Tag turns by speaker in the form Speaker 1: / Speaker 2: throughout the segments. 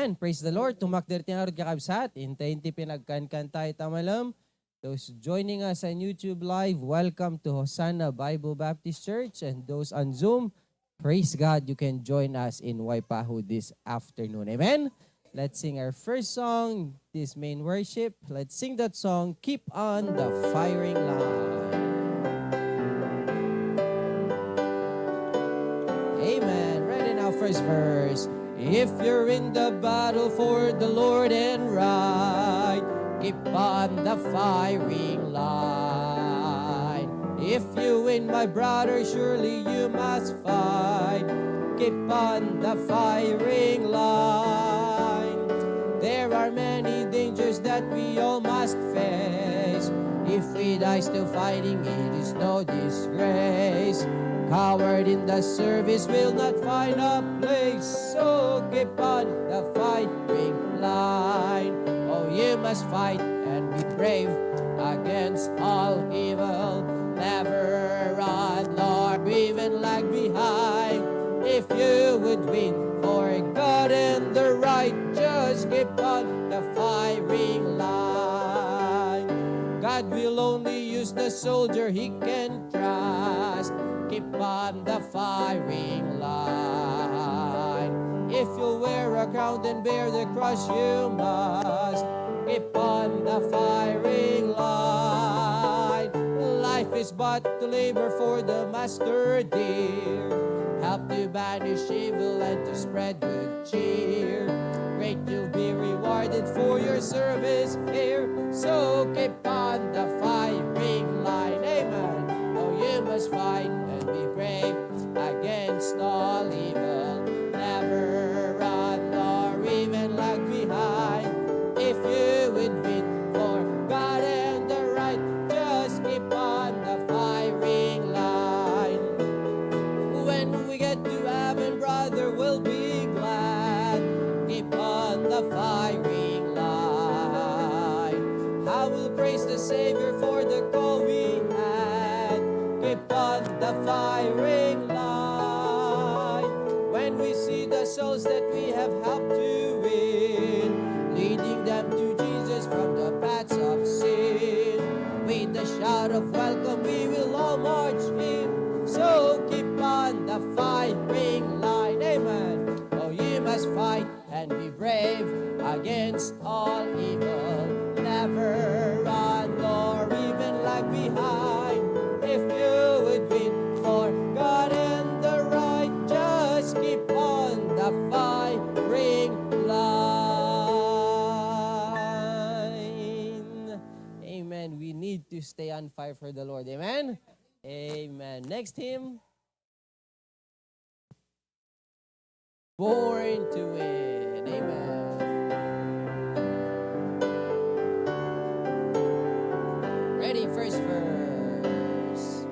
Speaker 1: Amen. Praise the Lord. Tumakder tinarod kakabsat. Intayin ti pinagkankan tayo tamalam. Those joining us on YouTube Live, welcome to Hosanna Bible Baptist Church. And those on Zoom, praise God, you can join us in Waipahu this afternoon. Amen. Let's sing our first song, this main worship. Let's sing that song, Keep on the Firing Line. Amen. Ready now, first verse. If you're in the battle for the Lord and right, keep on the firing line. If you win, my brother, surely you must fight. Keep on the firing line. There are many dangers that we all must face. If we die still fighting, it is no disgrace. Coward in the service will not find a place. So keep on the fighting line. Oh, you must fight and be brave against all evil. Never run nor even lag behind. If you would win for God and the right, just keep on the firing line. God will only use the soldier he can trust. Keep on the firing line. If you wear a crown and bear the cross, you must keep on the firing line. Life is but to labor for the master dear. Help to banish evil and to spread good cheer. Great you'll be rewarded for your service here. So keep on the firing line. Amen. Oh, you must fight and be brave against all evil. Never run nor even lag behind. If you would win for God and the right, just keep on the firing line. When we get to heaven, brother, we'll be glad. Keep on the firing line. I will praise the Savior for the call we had. Keep on the firing line. When we see the souls that we have helped to win, leading them to Jesus from the paths of sin, with the shout of welcome we will all march in. So keep on the firing line. Amen. Oh, you must fight and be brave against all evil. Never run nor even lag behind. If you would win for God and the right, just keep on the firing line. Amen. We need to stay on fire for the Lord. Amen. Amen. Next hymn. Born to win. Amen. Ready, first verse.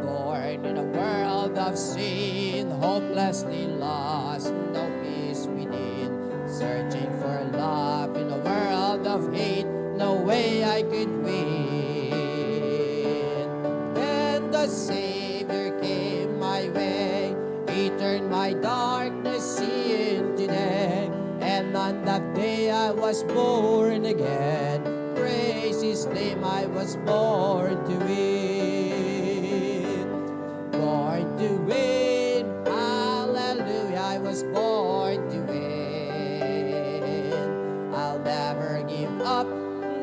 Speaker 1: Born in a world of sin, hopelessly lost, no peace within. Searching for love in a world of hate, no way I could win. Then the Savior came my way. He turned my darkness into day. And on that day I was born again. Praise His name, I was born to win. Born to win, hallelujah, I was born to win. I'll never give up,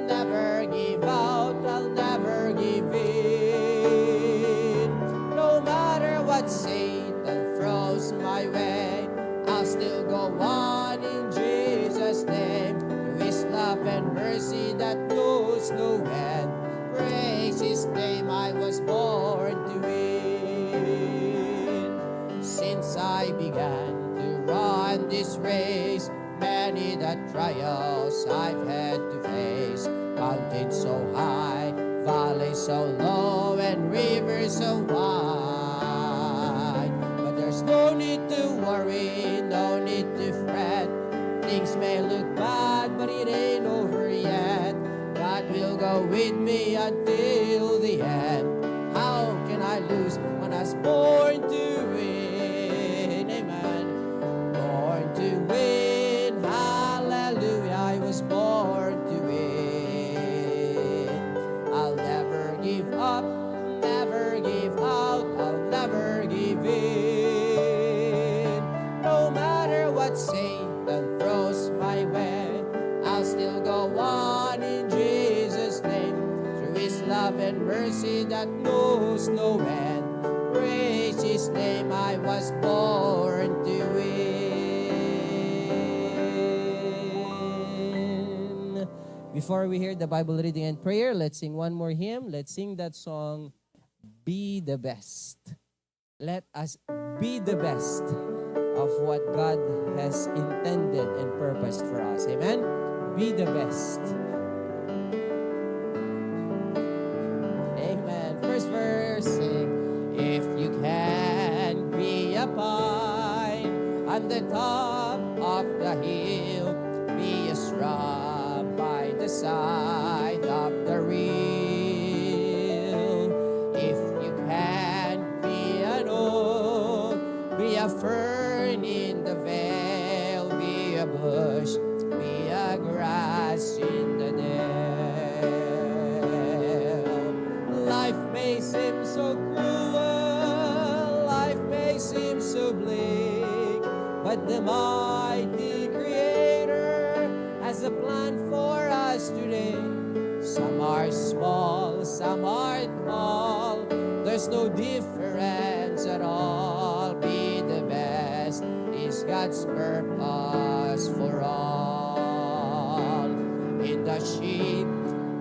Speaker 1: never give out, I'll never give in. No matter what Satan throws my way, I'll still go on in Jesus' name. To His love and mercy that knows no end. Praise His name, I was born to win. Since I began to run this race, many the trials I've had to face. Mountains so high, valleys so low, and rivers so wide. But there's no need to worry, no need to fret. Things may look bad, but it ain't over yet. God will go with me until the end. How can I lose when I was born to win? Amen. Born to win, born to win. I'll never give up, never give out, I'll never give in. No matter what Satan throws my way, I'll still go on in Jesus' name. Through His love and mercy that knows no end, praise His name, I was born to win. Before we hear the Bible reading and prayer, let's sing one more hymn. Let's sing that song, Be the Best. Let us be the best of what God has intended and purposed for us. Amen? Be the best. Amen. First verse, sing. If you can be a pine on the top of the hill, be a shrub by the side of the rill. If you can be an oak, be a fern in the vale, be a bush, be a grass in the dale. Life may seem so cruel, life may seem so bleak, but the mighty Creator has a plan for us today. Some are small, some are tall, there's no difference at all. Be the best is God's purpose for all. In the shape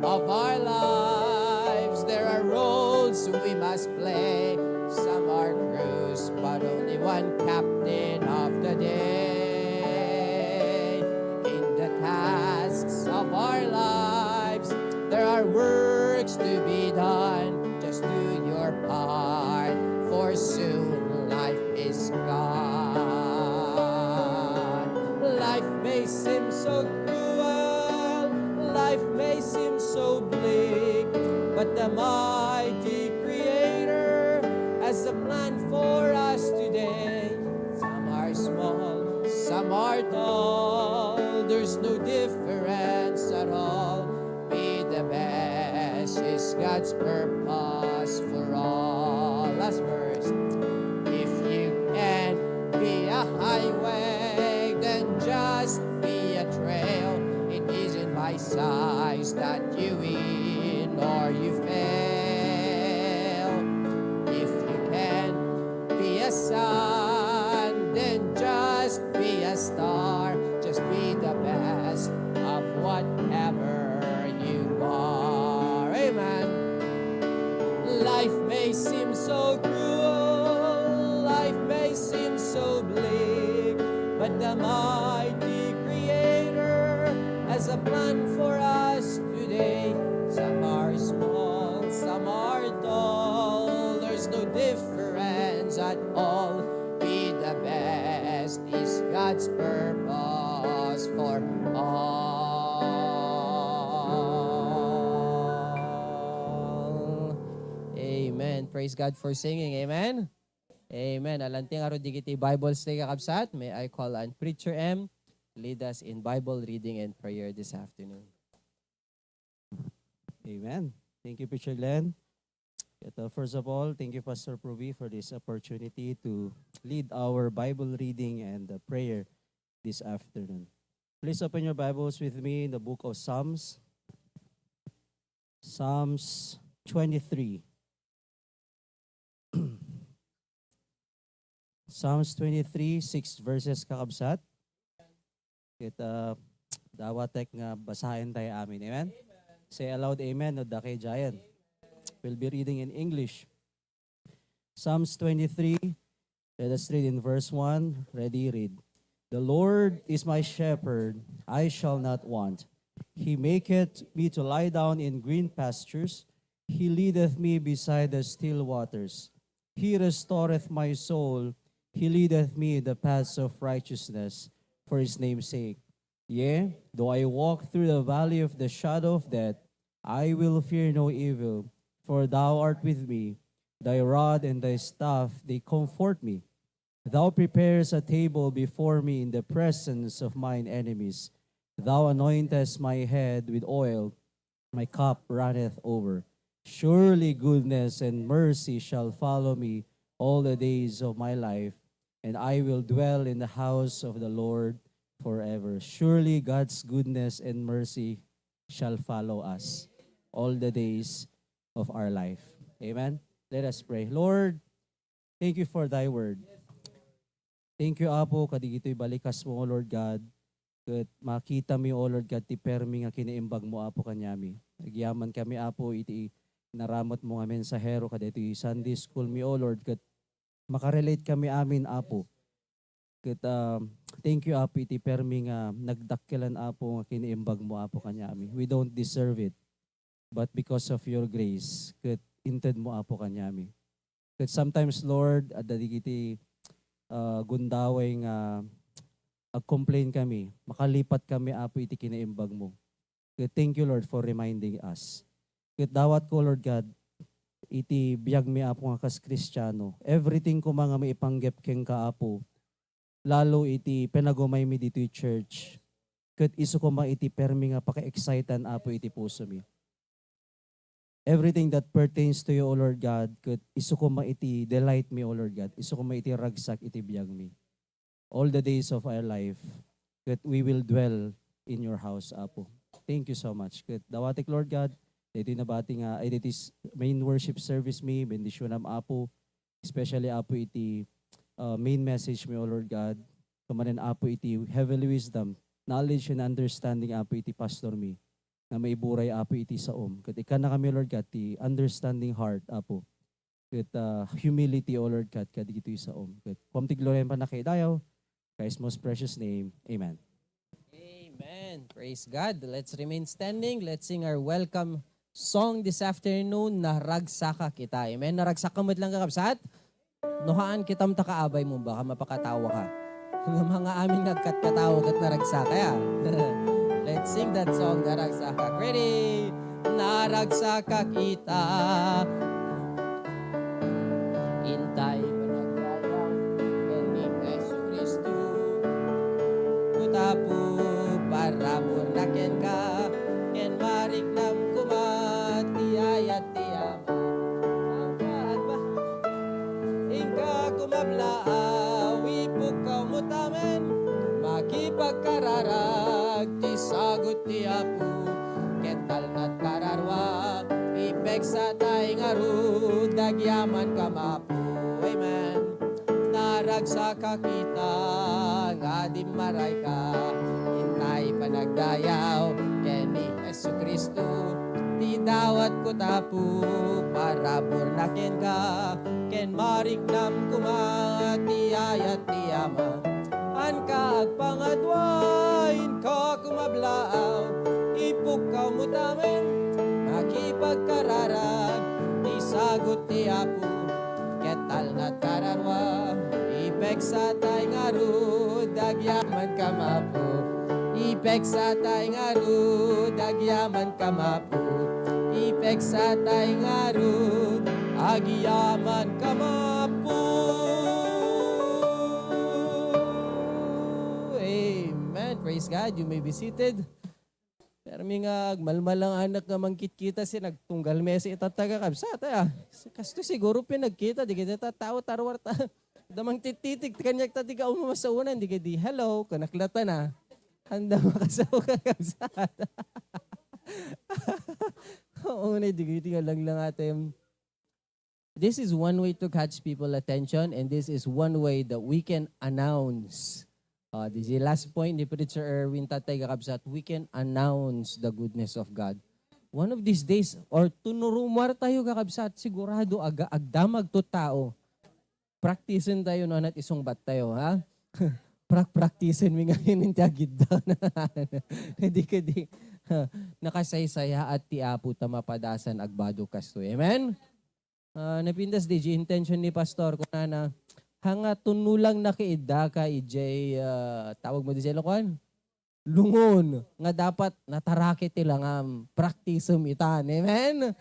Speaker 1: of our lives, there are roles we must play. Some are crews, but only one captain of the day. In the tasks of our lives, there are works to be done. Just do your part, for soon life is gone. Life may seem so cruel, life may seem so bleak, but the mighty Creator has a plan for us today. Some are small, some are tall, there's no difference at all. Be the best is God's purpose for all. Last verse. If you can be a highway, then just be a trail. It isn't by size that you win or you fail. If you can be a sun, then just be a star. Just be the best of whatever you are. Amen. Life may seem so cruel, life may seem so bleak, but the mighty Creator has a plan for us today. Some are small, some are tall, there's no difference at all. Be the best is God's purpose for all. Amen. Praise God for singing. Amen. Amen. Alanting aro digiti Bible study kakabsat. May I call on Preacher M, lead us in Bible reading and prayer this afternoon.
Speaker 2: Amen. Thank you, Preacher Glenn. First of all, thank you, Pastor Provi, for this opportunity to lead our Bible reading and prayer this afternoon. Please open your Bibles with me in the book of Psalms. Psalms 23. Psalms 23, 6 verses kakabsat. Dawatek nga basahin tayo amin. Amen? Say aloud, amen, no dake giant. We'll be reading in English. Psalms 23, let us read in verse 1. Ready, read. The Lord is my shepherd, I shall not want. He maketh me to lie down in green pastures. He leadeth me beside the still waters. He restoreth my soul. He leadeth me in the paths of righteousness for his name's sake. Yea, though I walk through the valley of the shadow of death, I will fear no evil, for thou art with me. Thy rod and thy staff, they comfort me. Thou preparest a table before me in the presence of mine enemies. Thou anointest my head with oil, my cup runneth over. Surely goodness and mercy shall follow me all the days of my life, and I will dwell in the house of the Lord forever. Surely God's goodness and mercy shall follow us all the days of our life. Amen. Let us pray. Lord, thank you for thy word. Thank you, Apo, kadigito'y balikas mo, O Lord God. Kat makita mi, O Lord God, ti permi nga kinaimbag mo, Apo, kanyami. Nagyaman kami, Apo, iti naramot mo nga mensahero, kadito Sunday school mi, O Lord, kat makarelate kami amin, Apo. Kat thank you, Apo, iti permi nga nagdakkelan, Apo, nga kinaimbag mo, Apo, kanyami. We don't deserve it, but because of your grace, kat inted mo, Apo, kanyami. Kat sometimes, Lord, at dadigiti gundaway nga ag-complain kami, makalipat kami, Apo, iti kinaimbag mo. Kat thank you, Lord, for reminding us. Kat dawat ko, Lord God, iti biyag mi, Apo, nga kas Kristiyano. Everything ko mga maipanggep keng ka, Apo, lalo iti penagumay mi dito church. Kat iso ko ma iti permi nga paka-excited, Apo, iti puso mi. Everything that pertains to you, O Lord God, kat iso ko ma iti delight me, O Lord God. Iso ko ma iti ragsak, iti biyag mi. All the days of our life, that we will dwell in your house, Apo. Thank you so much. Kat dawatik, Lord God, ito nabati nga, it is main worship service mi, bendisyon am, Apo, especially, Apo, iti main message mi, O Lord God, kamanin, Apo, iti heavenly wisdom, knowledge and understanding, Apo, iti pastor mi, na may buray, Apo, iti saom. Kat ikan na kami, Lord God, ti understanding heart, Apo. Kat humility, O Lord God, kat iti saom. Kat pamti gloryan pa na kay dayaw, Christ's most precious name. Amen.
Speaker 1: Amen. Praise God. Let's remain standing. Let's sing our welcome song this afternoon, Naragsaka Kita. Amen. Naragsaka mo't lang kakabsat. Nuhaan kitam takaabay mo, baka mapakatawa ka. Ng mga aming nagkatkatawa kat naragsaka. Ya. Let's sing that song, Naragsaka. Ready? Naragsaka kita. Intay panagdayaw. Ni Yesu Kristo. Kutapo para burnaken ka. Ken marik nam kumati ayat tiyam. Angkat ba? Ingka kumablaaw. Ipog ka mutamen. Makipagkararag. Tisagot tiyapo. Ketal nat kararwa. Ipek sa tay ngaru. Dagyaman kamapo. Amen. Naragsaka kita, nga di maray ka, hintay panagdayaw, keni Yesu Kristo, di dawat ko tapo, para burnakin ka, ken marignam kumati ayat tiyama, an ka agpangadwain ka kumablaaw, ipukaw mo tamen, makipagkararag, isagot tiyapo, ketal na kararwa, ipek sa tay ngaru, dagyaman kamapo. Ipek sa tay ngaru, dagyaman kamapo. Ipek sa tay ngaru, agyaman kamapo. Amen. Praise God. You may be seated. Pero nga, malmalang anak nga mangkit-kita si nagtunggal mesi itataga kabsat. Kasto siguro pinagkita, di kita tao tarwar ta. Damang tititig, kanyak tatiga umamasunan, di di hello, kanaklata na. Handa makasaw ka kabsat. Oo na, di kita lang atin. This is one way to catch people attention, and this is one way that we can announce. This is the last point ni Preacher Erwin Tatay Kakabsat. We can announce the goodness of God. One of these days, or tunurumar tayo kakabsat, sigurado agdamag to tao. Practicein tayo no at isong bat tayo, ha? Practicein mi nga hinintagid daw na. Hindi ka di. Nakasaysaya at tiapo tamapadasan agbado kasto. Amen? Napindas di intention ni Pastor kung na hanga tunulang nakiida ka ijay tawag mo di sa Ilocon? Lungon nga dapat natarakit tila nga practice itan. Amen?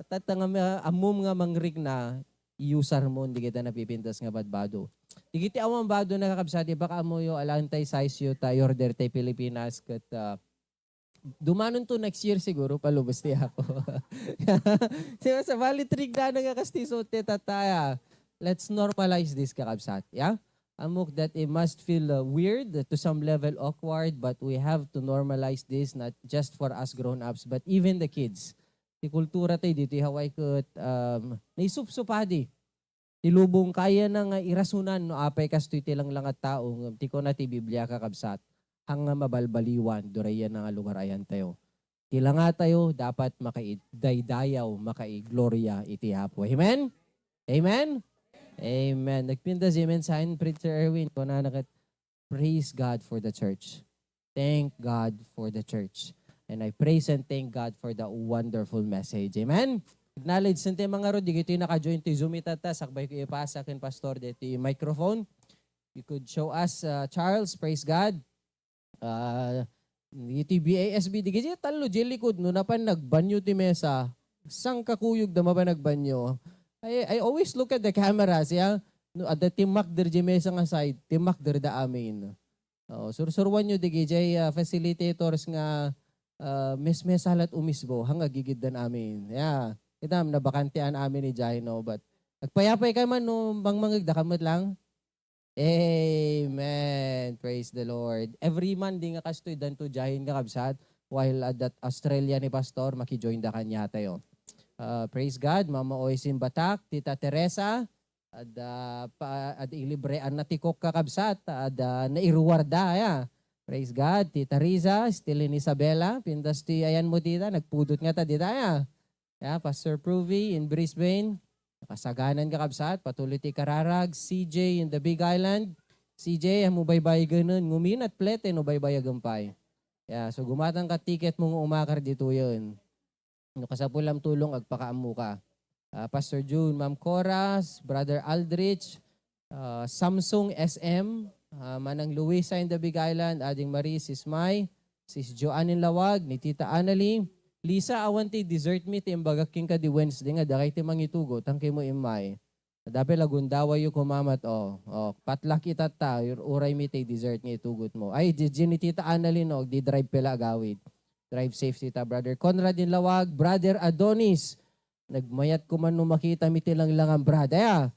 Speaker 1: Tatang amum nga mangrig na iusar mo hindi kita napipintas nga badbado. Digiti awang bado nakakabsat, baka mo yung alantay size yung tayo order tayo Pilipinas kat dumanon to next year siguro palubos ti ako. Siya sa Valley Trig na nagakastiso tataya. Let's normalize this kakabsat. Yeah? Amok that it must feel weird, to some level awkward, but we have to normalize this not just for us grown-ups, but even the kids. Ti kultura tayo dito, Hawaii kat naisup-supadi. Tilubong kaya na nga irasunan no apay kastoy tilang lang at tao, ti ko na ti Biblia kakabsat, hang mabalbaliwan, dorayan na nga lugar ayan tayo. Tila nga tayo, dapat makaidaydayaw, makaiglorya iti hapo. Amen? Amen? Amen. Nagpinda si Amen sa akin, Preacher Erwin. Kung nakat, praise God for the church. Thank God for the church. And I praise and thank God for the wonderful message. Amen? Acknowledge sante mga rod, di ito yung naka-join to Zoom itata, sakbay ko ipasa akin, Pastor, dito yung microphone. You could show us, Charles, praise God. Ito yung BASB, di kasi talo, jelikod, no, napan nagbanyo ti mesa, sang kakuyog dama ba nagbanyo? I always look at the cameras, yeah? No, at the timak der di mesa nga side, timak der da amin. Sursurwan nyo di gijay facilitators nga mes halat umisbo, hanga gigiddan amin. Yeah. Itam, nabakantian amin ni Jaino, but nagpayapay ka man, no, bang dakamot lang. Amen. Praise the Lord. Every man di nga kastoy dan to Jahin nga kabsat, while at that Australia ni Pastor, makijoin da kanya tayo. Praise God, Mama Oisin Batak, Tita Teresa, at ilibrean na tikok kakabsat, nairuwarda, ya. Praise God, Tita Riza, Stilin Isabela, pindas ti ayan mo tita, nagpudot nga ta dita, ya. Yeah, Pastor Provy in Brisbane, nakasaganan kakabsat, patuloy ti Kararag, CJ in the Big Island, CJ, mo baybay ganun, ngumin at plete, no baybay agampay. Yeah, so gumatang ka ticket mong umakar dito yun. No, kasapulam tulong agpakaamu ka. Pastor June, Ma'am Coras, Brother Aldrich, Samsung SM, Manang Luisa in the Big Island, Ading Marie, Sis May, Sis Joanne in Lawag, ni Tita Annalie, Lisa, awanti dessert meet imbagaking ka di Wednesday nga, dakay ti mangitugo, tangkay mo imay. Dapat lagundawa yung kumamat, patlak itata, uray mi ti dessert nga itugot mo. Ay, di ni Tita Annalie, no, di drive pala agawid. Drive safety ta, Brother Conrad in Lawag, Brother Adonis. Nagmayat ko man nung makita mi tilang ang brother. Yeah.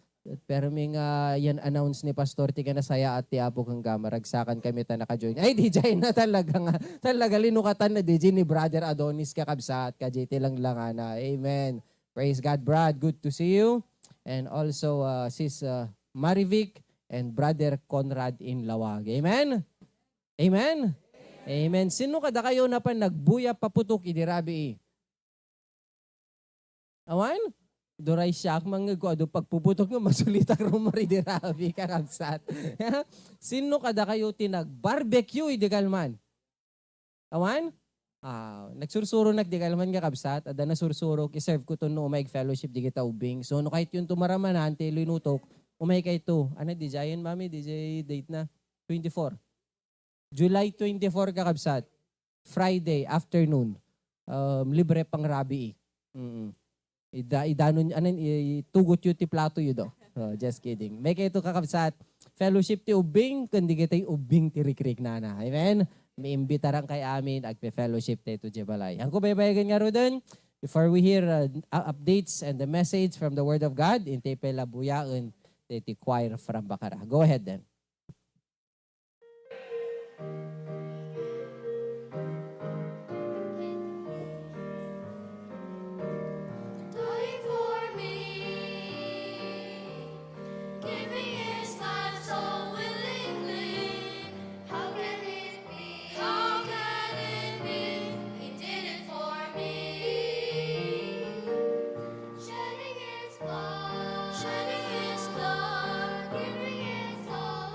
Speaker 1: Pero may yan announce ni Pastor ti ka na saya at ti apo kang maragsakan kami ta naka-join. Ay, DJ na talaga nga. Talaga linukatan na DJ ni Brother Adonis kakabsat. Kajiti lang na. Amen. Praise God, Brad. Good to see you. And also Sis Marivic and Brother Conrad in Lawag. Amen? Amen? Amen. Sino kada kayo na pa nagbuya paputok idirabi? Awan? Doray siyak mga ko, pagpuputok nga masulitak rumari dirabi kakabsat. Sino kada kayo tinag-barbecue idigalman? Awan? Nagsursuro nagdigalman kakabsat, ada na sursuro, iserve ko to no umay fellowship di kita ubing. So no kahit yung tumaramanan, tilo inutok, umay kay to. Ano, DJ yan, mami? DJ date na? 24. July 24 kakabsat. Friday afternoon. Libre pang rabi. Idanon, itugot yung ti plato yun do. Just kidding. May kayo ito kakabsat. Fellowship ti ubing, kundi kita ubing ti rikrik na. Amen? May imbitaran kay amin, agpe-fellowship tayo to Jebalay. Ang kubaybayagan nga ro dun, before we hear updates and the message from the Word of God, inte pela buyaon, ti choir from Bacara. Go ahead then.
Speaker 3: Shedding his blood, giving his all.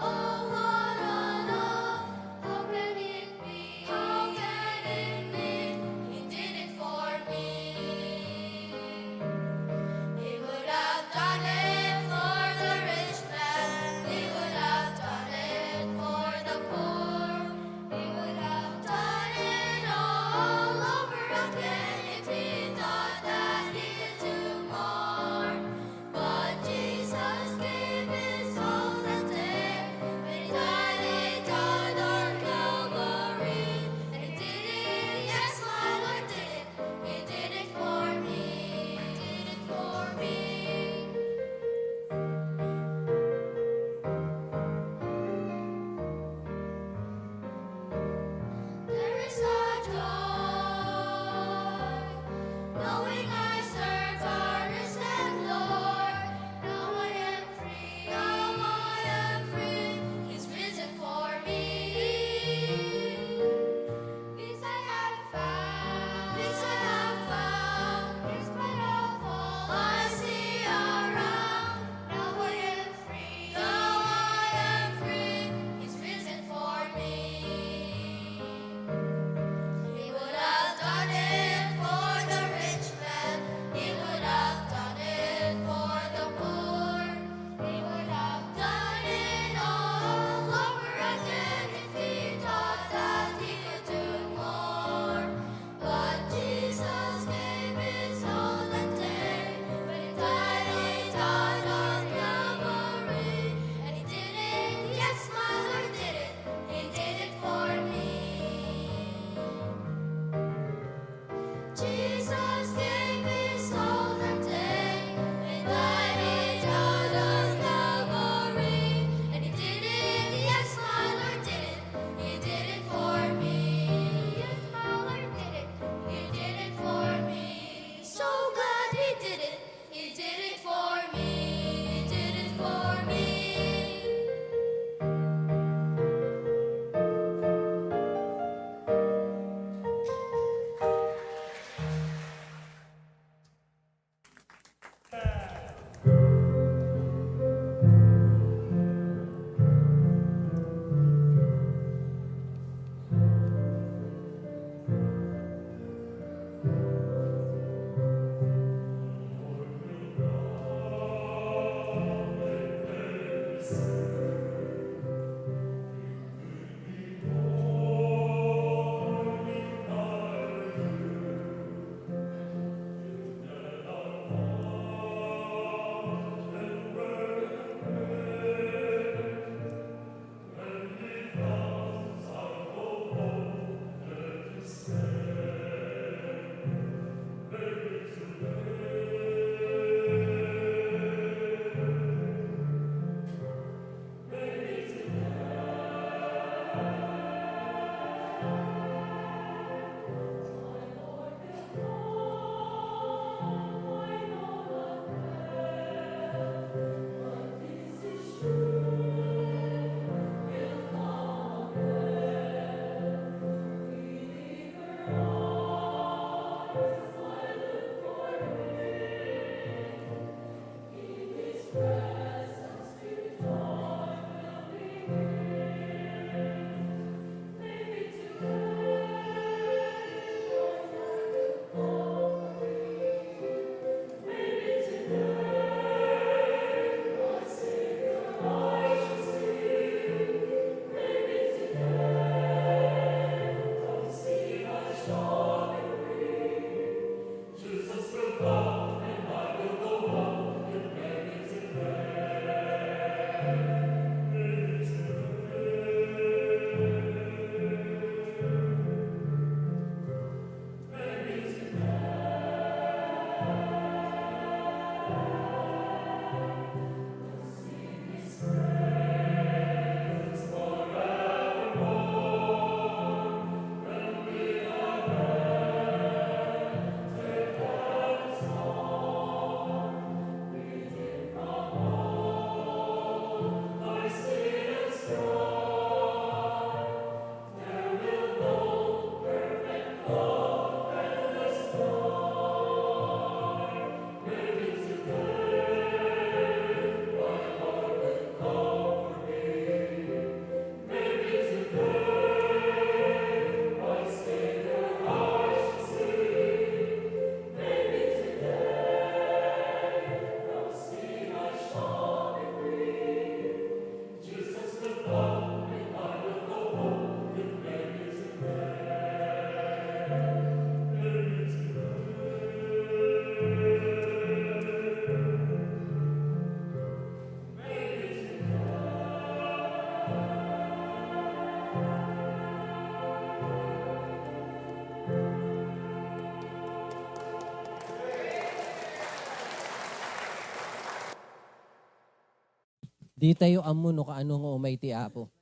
Speaker 1: Di tayo amo no kaano nga umay ti Apo.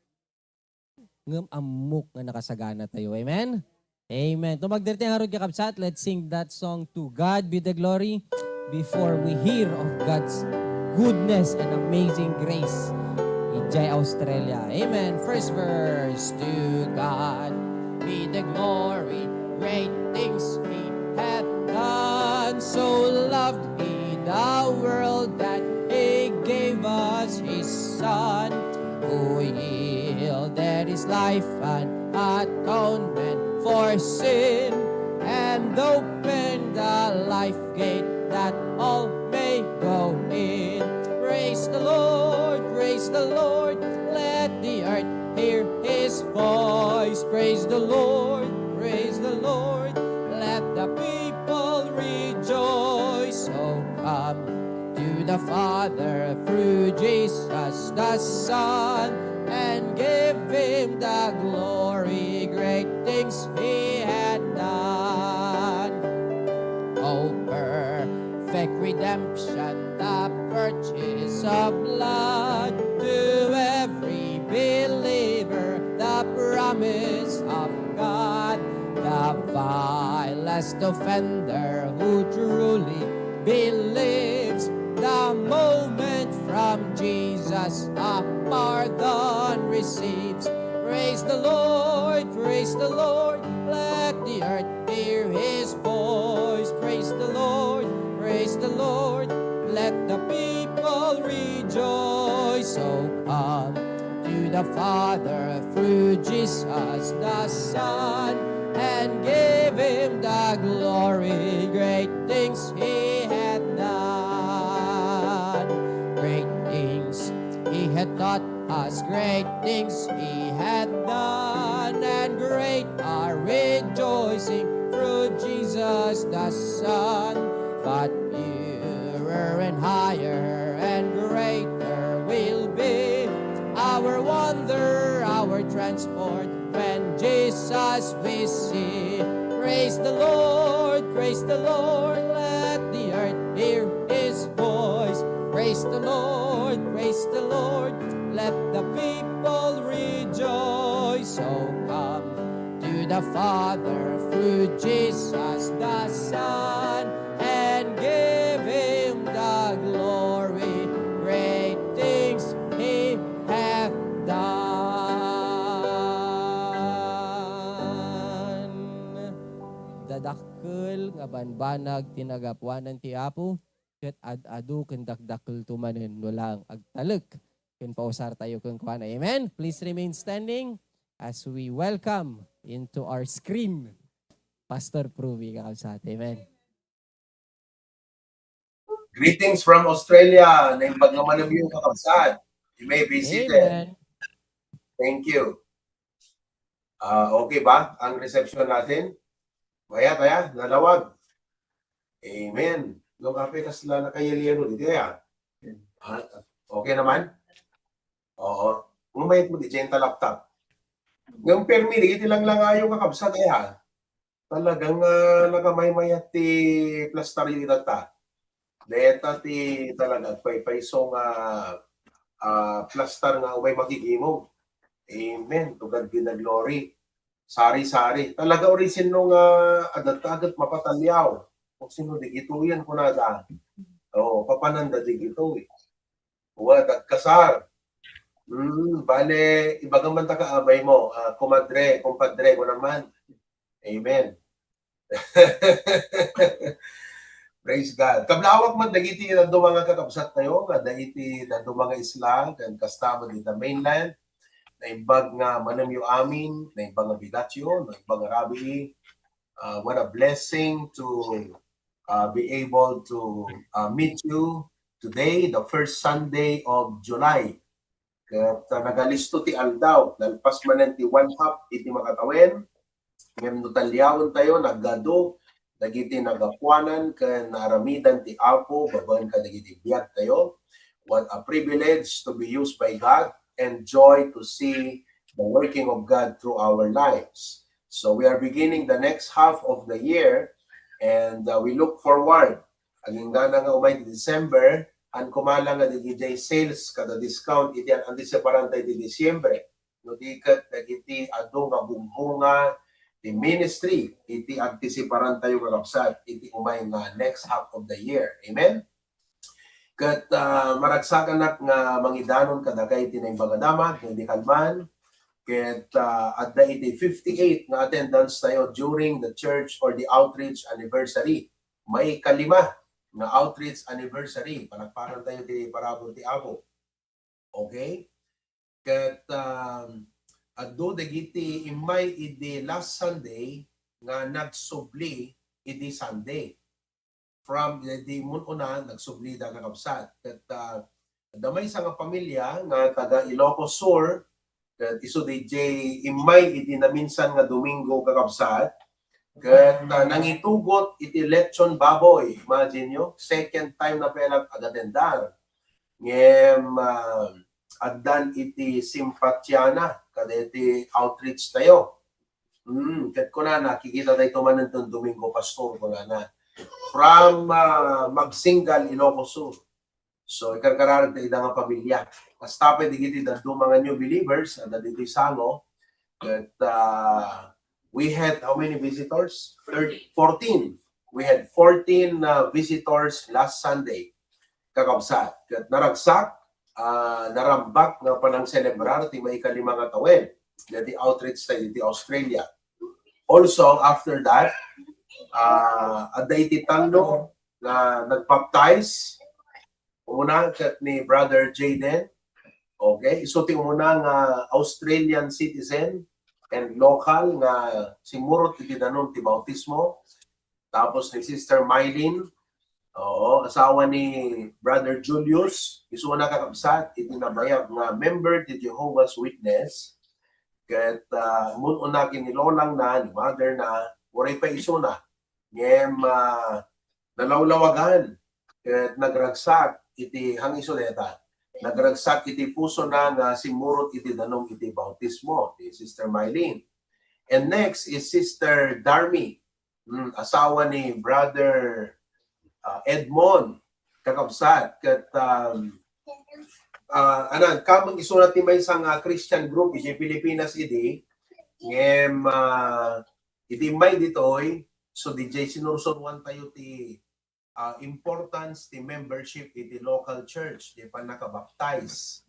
Speaker 1: Ngam amok nga nakasagana tayo. Amen? Amen. Tumagdirti ang harod kakabsat, let's sing that song, To God Be the Glory, before we hear of God's goodness and amazing grace. Ijay Australia. Amen. First verse. To God be the glory, great things He hath done. So loved He the world that He gave us His Son, who yielded His life and atonement for sin, and opened the life gate that all may go in. Praise the Lord, praise the Lord, let the earth hear His voice. Praise the Lord, let the people rejoice. So come to the Father through Jesus the Son, and give Him the glory, great things He had done. Oh, perfect redemption, the purchase of blood, to every believer, the promise of God. The vilest offender who truly believes, the moment from Jesus a pardon receives. Praise the Lord, let the earth hear His voice. Praise the Lord, let the people rejoice. So come to the Father through Jesus the Son, and give Him the glory, great things He hath done. Great things He hath taught us, great things He hath done, and great our rejoicing through Jesus the Son. But purer and higher and greater will be our wonder, our transport, when Jesus we see. Praise the Lord, let the earth hear His voice. Praise the Lord, let the people rejoice. So come to the Father through Jesus the Son, and give Him the glory, great things He hath done. Dadakkel nga banbanag tinagapuanan ti Apo, ket ad-adu ken dakdakkel tumanen nulang agtalek ken pausar tayo ken kuana. Amen. Please remain standing as we welcome into our screen Pastor Pruvi kakabsat. Amen.
Speaker 3: Greetings from Australia. Naimbag naman ng iyong kakabsat. You may be seated.
Speaker 1: Amen.
Speaker 3: Thank you. Okay ba ang reception natin? Maya, nalawag. Amen. Nung kapitas na nakayaliano, di kaya? Okay naman? Oo. Umayit mo di dyan laptop. Ngayong permi, di lang ayaw kakabsat kaya. Talagang nakamay-mayat ti plastar yung itata. Deta ti talaga pay-paysong plastar nga umay makikimog. Amen. To God be the glory. Sari-sari. Talaga orisin nung adat-adat mapatalyaw. Kung sino digito yan kung nada. Oo, papananda digito eh. Uwa, dagkasar. Bale, ibagang man kaabay mo. Kumadre, kumpadre ko naman. Amen. Praise God. Kablawak man dagiti na mga kakabsat tayo, nga dagiti na mga isla, kan kastama di the mainland, na ibag nga manamyo amin, na ibag nga bigatyo, na ibag nga rabi. What a blessing to be able to meet you today, the first Sunday of July. Kaya nagalisto ti aldaw, lalpas manan ti 1/2 iti makatawin, ngayon notalyawon tayo, naggado, dagiti nagapuanan, kan naramidan ti Apo, babaen ka dagiti biyag tayo. What a privilege to be used by God, and joy to see the working of God through our lives. So we are beginning the next half of the year, and we look forward. Aging nga umay December, ang kumala nga DJ sales kada discount iti ang antiseparantay di Disyembre. No di kat dagiti adu nga bungbunga the ministry iti antisiparantayo kakabsat iti umay nga next half of the year. Amen? Kat maragsakanak nga mangidanon kadagay iti na imbagadamat, hindi kalman, ket adda iti 58 nga attendance tayo during the church or the outreach anniversary. May kalima nga outreach anniversary. Palagparan tayo di parabol ti Abo. Okay? Ket addo dagiti imay idi last Sunday nga nagsubli idi Sunday. From di mununa nagsubli da kakabsat. Ket damay sa nga pamilya nga taga Ilocos Sur ket isu DJ imay idi na minsan nga Domingo kakabsat. Ket nangitugot iti lechon baboy. Imagine nyo, second time na pelag agadendar. Ngem addan iti simpatyana kada iti outreach tayo. Ket kuna nakikita tayo man ng Domingo Pastor kuna na. From Magsingal, Ilocos Sur. So ikarkararag tayo nga pamilya. Kastapay digiti dadto mga new believers and diti sango. Ket we had how many visitors? 14. We had 14 visitors last Sunday. Kakabsat. Ket naragsak, narambak nga panang celebrar ti may kalima nga tawen. Dati outreach tayo di Australia. Also, after that, adda iti tando na nagbaptize. Umuna ket ni Brother Jaden. Okay? So, ti umuna nga Australian citizen and local nga simurot iti danon ti bautismo. Tapos ni Sister Mylene, asawa ni Brother Julius, isu na kakabsat iti nabayag nga member ti Jehovah's Witness. Ket mun una kini lolang na ni mother na uray pa isu na. Ngem nalawlawagan ket nagragsak iti hangiso deta. Nagragsak iti puso na nga simurot iti danong iti bautismo ti Sister Mylene. And next is Sister Darmy, asawa ni Brother Edmond kakabsat. Ket kamang isulat ti may isang Christian group iti Pilipinas idi ngem iti may ditoy so DJ sinursunuan tayo ti importance ti membership iti local church di pa nakabaptize.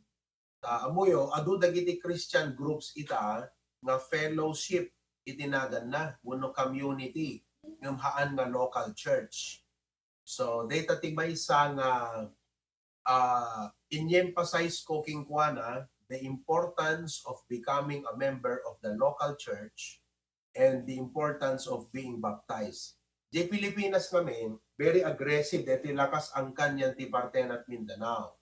Speaker 3: Amuyo adu dagiti Christian groups ita nga fellowship itinagan na wenno community ngem haan nga local church. So data ti may isang in-emphasize ko kinkwana the importance of becoming a member of the local church and the importance of being baptized. Di Pilipinas namin, very aggressive, deti lakas angkan yan ti Parten at Mindanao.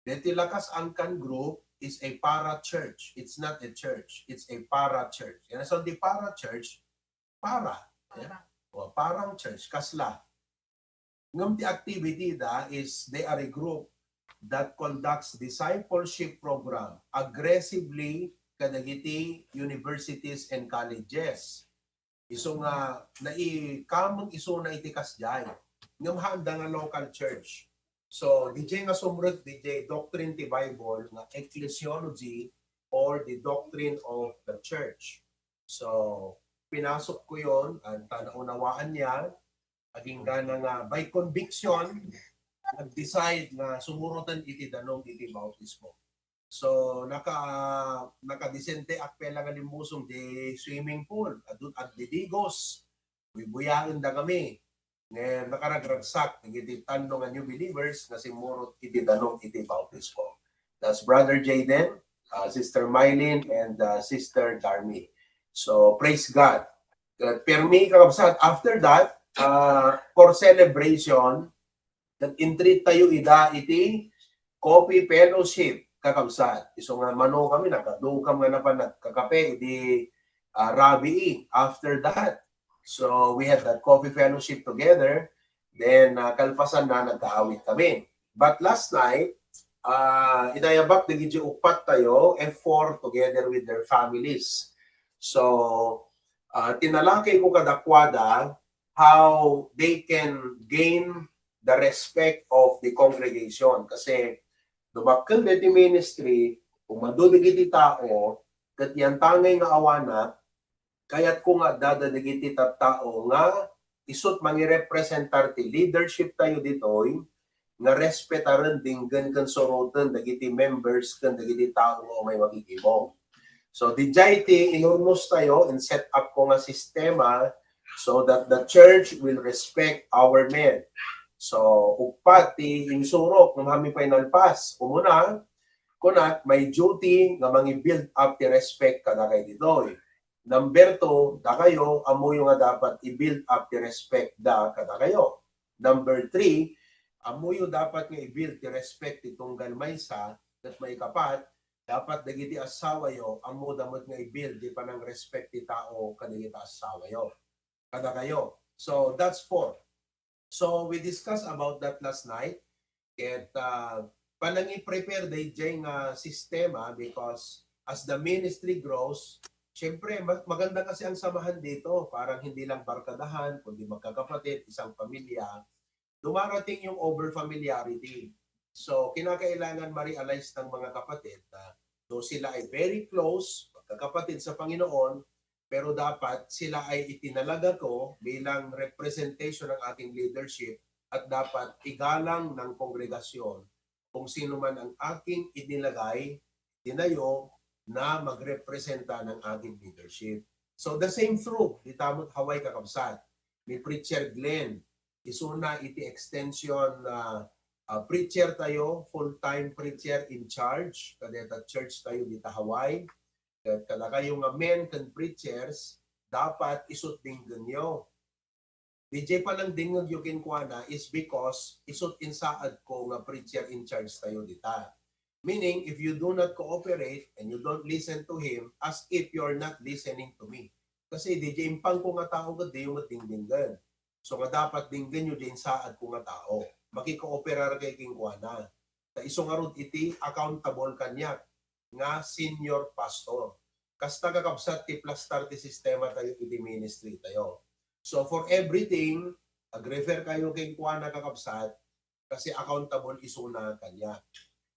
Speaker 3: Deti lakas angkan group is a para-church. It's not a church. It's a para-church. Yan so di para-church, para. Yeah? O, parang church, kasla. Ngam ti activity da is they are a group that conducts discipleship program aggressively kadagiti universities and colleges. Iso nga kamang iso na itikas jay. Ngam handa nga local church. So DJ nga sumrut DJ doctrine ti Bible nga ecclesiology or the doctrine of the church. So pinasok ko yon at naunawaan niya aging gana nga by conviction nag-decide nga sumurutan iti danong iti bautismo. So naka-disente akpela nga limusong di swimming pool at didigos. Buyagan da kami. Nga nakaragragsak iti tanong nga new believers nga simurot iti danong iti bautismo. That's Brother Jaden, Sister Mylene, and Sister Darmy. So praise God. Permi kakabsat, after that, for celebration, nag-intreat tayo iti coffee fellowship kakabsat. Iso nga mano kami, nakadukam nga na pa nagkakape, iti Rabi. After that, so we had that coffee fellowship together. Then, kalpasan na nagkaawit kami. But last night, inayabak na gidyo upat tayo, F4 together with their families. So, tinalakay ko kadakwada how they can gain the respect of the congregation. Kasi dumakkel deti ministry, kung madulig iti tao, kat yan tangay nga awana, kaya't kung nga dadadig iti tao nga, isot mangirepresentar ti leadership tayo ditoy, nga respetaran dinggan kan sorotan dagiti members kan dagiti tao nga may makikimong. So di iti inurmos tayo and set up ko nga sistema so that the church will respect our men. So upat ti insurok ng hami final pass. Umuna, kunat may duty nga mangi-build up ti respect kada kay ditoy. Number 2, da kayo amuyo nga dapat i-build up ti respect da kada kayo. Number 3, amuyo dapat nga i-build ti respect ti tunggal maysa ket may kapat dapat dagiti asawa yo amo damot nga i-build di panang respect ti tao kadagiti asawa yo kada kayo. So that's 4. So we discussed about that last night. Ket panang i-prepare day nga sistema because as the ministry grows, syempre maganda kasi ang samahan dito. Parang hindi lang barkadahan, kundi magkakapatid, isang pamilya. Dumarating yung over-familiarity. So kinakailangan ma-realize ng mga kapatid na though sila ay very close, magkakapatid sa Panginoon, pero dapat sila ay itinalaga ko bilang representation ng ating leadership at dapat igalang ng kongregasyon kung sino man ang aking inilagay, tinayo na magrepresenta ng ating leadership. So the same through, di tamot haway kakabsat, ni Preacher Glenn, isuna iti extension na preacher tayo, full-time preacher in charge, kadeta church tayo dita Hawaii, kada kayo nga men kan preachers, dapat isut dinggan nyo. DJ pa lang dinggan yung kinkwana is because isut insaad ko nga preacher in charge tayo dita. Meaning, if you do not cooperate and you don't listen to him, as if you're not listening to me. Kasi DJ impang ko nga tao ka di yung dingdinggan. So nga dapat dinggan nyo din saad ko nga tao. Makikooperar kay kinkwana. Ta iso nga rod iti accountable kanya nga senior pastor. Kasta kakabsat ti plus 30 sistema tayo iti ministry tayo. So for everything,ag-refer kayo kay kuana kakabsat kasi accountable isuna kanya.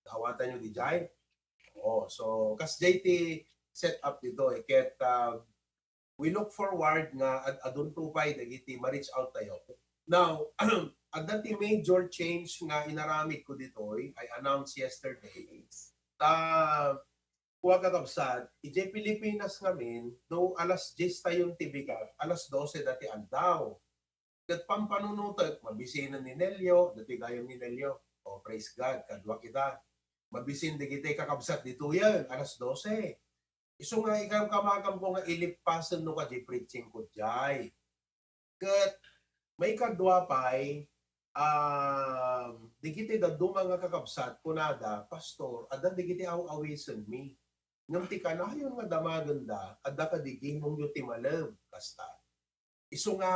Speaker 3: Awatan nyo di jay. So kas JT set up dito ket we look forward nga adun tupay dagiti ma-reach out tayo. Now, adati major change nga inaramid ko ditoy I announced yesterday. Kuha kakabsat, ije Pilipinas ngamin, do alas 10 tayong tibigat, alas 12 dati andaw. Kat pampanunutot, mabisinan ni Nelio, dati gayong ni Nelio. Praise God, kadwa kita. Mabisin di kita kakabsat dito yan, alas 12. Iso nga ikaw kamakam ko nga ilipasan no ka di preaching ko jay. Kat may kadwa pa'y, di kita daduma nga kakabsat, kunada, pastor, adan di kita aw-awisan me. Ngam ti kanayon nga damaganda, adda ka diging mong yuti malam, kasta. Iso nga,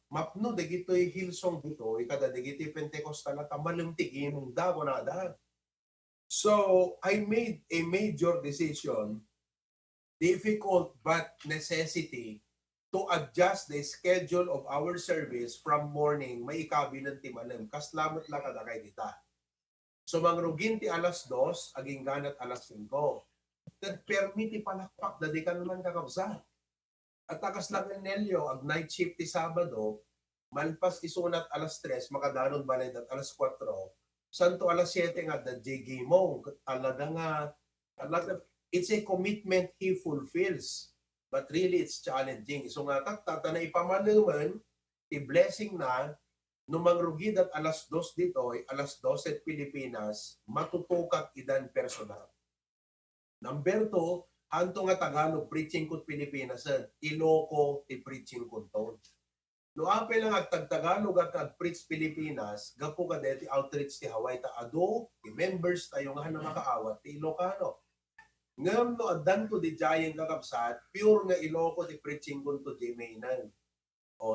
Speaker 3: mapno, dagito'y Hillsong dito, ikada dagito'y Pentecostal na tamalam tiging mong da, kunada. So, I made a major decision, difficult but necessity, to adjust the schedule of our service from morning, may ikabi ng timalam, kaslamat lang kada kay dita. So, mangrugin ti alas 2, aging ganat alas 5. Permiti palakpak, dadi ka naman kakabsat. At takas lang ng Nelio, ag night shift ti Sabado, malpas isunat alas 3, makadanon balay at alas 4, santo alas 7 nga, da JG mo, talaga nga, it's a commitment he fulfills. But really, it's challenging. So nga, tata na ipamaluman, i-blessing na, numangrugid at alas 2 dito, alas 12 Pilipinas, matutukak idan personal. Number 2, hanto nga Tagalog, preaching kut Pilipinas, Iloco, ti preaching kunton. No apel lang at Tagalog at preach Pilipinas, gapo ka deti outreach ti Hawaii ta ado, ti members tayo nga na makaawat, ti Ilocano. Ngam no adan to di jayeng kakabsat, pure nga Iloco ti preaching kunto di mainan.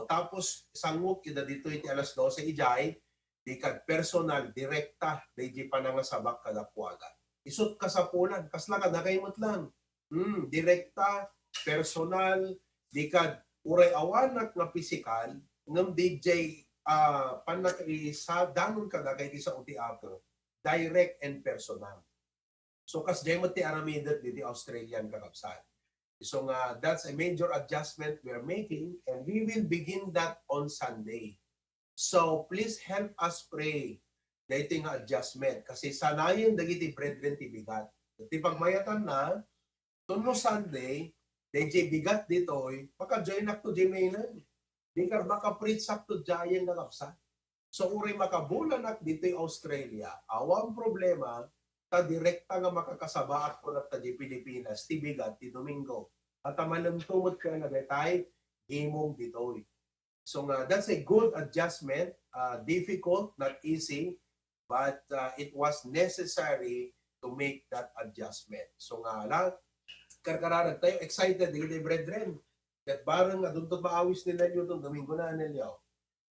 Speaker 3: Tapos sangok ida dito iti alas 12 ijay, di kad personal, direkta, di panangasabak kadapwaga. Isot kasapulan, kasla ka nakaimot lang. Direkta, personal, di ka uray awanak nga pisikal, ngam DJ panakaisa danon ka na kay isa uti apo direct and personal. So kas demo ti aramidet di Australian kakabsat. So nga that's a major adjustment we are making and we will begin that on Sunday. So please help us pray dahito nga adjustment kasi sanayin dagiti brethren ti bigat. Ti pagmayatan na tuno Sunday DJ bigat ditoy maka-join up to Jimena. Di ka maka-preach up to giant na kapsa. So uri makabulan ak dito'y Australia, awang problema, ta direkta nga makakasabaat ko na ta di Pilipinas, ti bigat, ti Domingo. At malamtumot ka na betay, gimong dito'y. So nga, that's a good adjustment, difficult, not easy, but it was necessary to make that adjustment. So nga lang, karkararag tayo, excited, hindi brethren. Kat barang aduntot maawis nila yun itong Domingo na nila.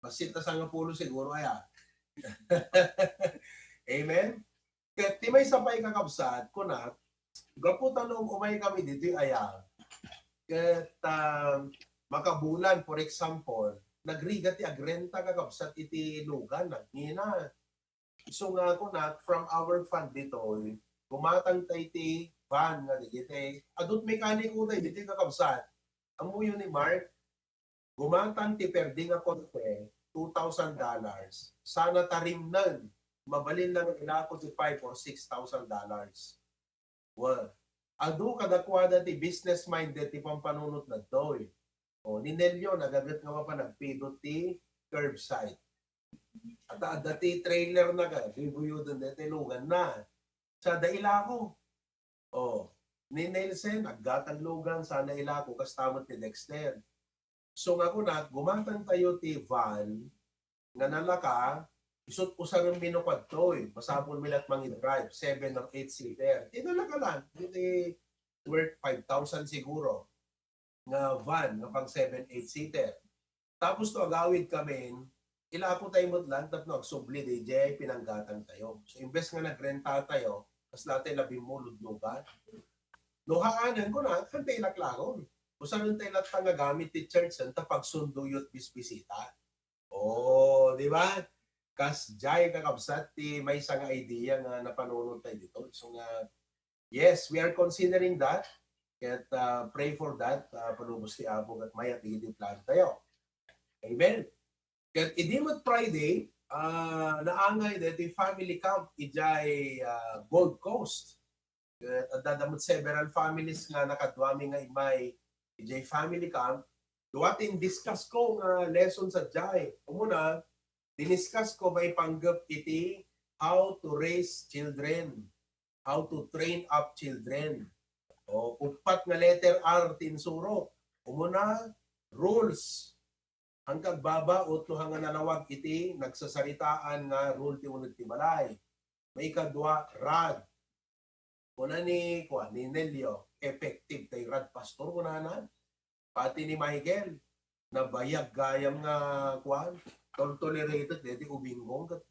Speaker 3: Masita sa nga pulo siguro kaya. Amen? Kat timay sapay kakabsat ko na, gaputan nung umay kami dito aya. Kat makabulan, for example, nagrigat ti agrenta kakabsat iti lugan, nagngina. So nga ko na, from our fund dito, gumatang tayo ti van nga dito. Adult mechanic ko tayo dito kakabsat. Ang muyo ni Mark, gumatan ti perding ako $2,000. Sana tarimnan. Mabalin lang ilako ti $5,000 or $6,000. Well, adu kadakwada ti business minded ti pampanunot na doy. O ni Nelio nagagat nga pa nagpidot ti curbside. At dati trailer na ka, ribuyo doon dati lugan na. Sa daila ko. O, ni Nelson, aggatang lugan, sana ilako, kastamot ni Dexter. So nga ko na, gumatan tayo ti van, nga nalaka, isot usang ang minukad to eh. Masapon milat mangi drive, 7 or 8 seater. Tinalaka lang, iti worth 5,000 siguro, nga van, nga pang 7, 8 seater. Tapos to agawid kami, ilako tayo mo't lang, tapos nagsubli DJ, pinanggatan tayo. So imbes nga nagrenta tayo, tas natin labimulod lugar, luhaanan ko na, kantay laklagon. O saan tayo latang gamit ti church ta pagsunduyot bisbisita. Oh, di ba? Kas jay kakabsat ti may isang idea nga napanunod tayo dito. So nga, yes, we are considering that. At pray for that. Panubos ti Abog at may at hindi plan tayo. Amen. At idimot Friday, naangay dito family camp ijay Gold Coast. At dadamot several families nga nakadwami nga imay ijay family camp. Duwating discuss ko nga lesson sa jay. Umuna, diniscuss ko may panggap iti how to raise children, how to train up children. O upat nga letter R tinsuro. Umuna, rules. Hanggang baba o hanga nalawag iti nagsasaritaan nga rule ti unod ti balay. May kadwa rad. Kuna ni Nelio, effective tay rad pastor kuna na. Pati ni Michael na bayag gayam nga tolerated deti ubingong kat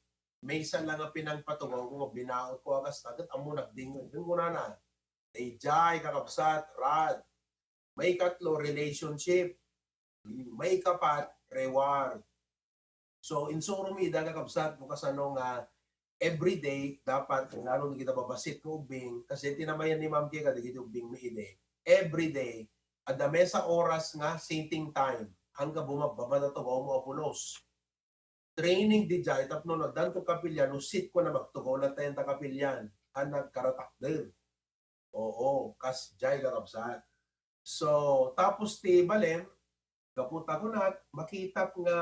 Speaker 3: may isa lang nga pinangpatungaw ko binaot ko akas tagat amo nagdingon dun kuna na. Jay kakabsat rad. May katlo relationship. May kapat reward. So, insuro mi, kakabsat mo kasano nga everyday, dapat, lalo na kita babasit ko ubing, kasi tinamayan ni Ma'am Kika, di kita ubing mi ide. Everyday, adame sa oras nga, sitting time, hanggang bumababa na to, mo apulos. Training di jay, tapno na, dan ko kapilyan, no sit ko na magtugaw na tayo ta kapilyan, hanag karatakder. Oo, kas jay kakabsat. So, tapos ti balem, kaputa ko na, makita nga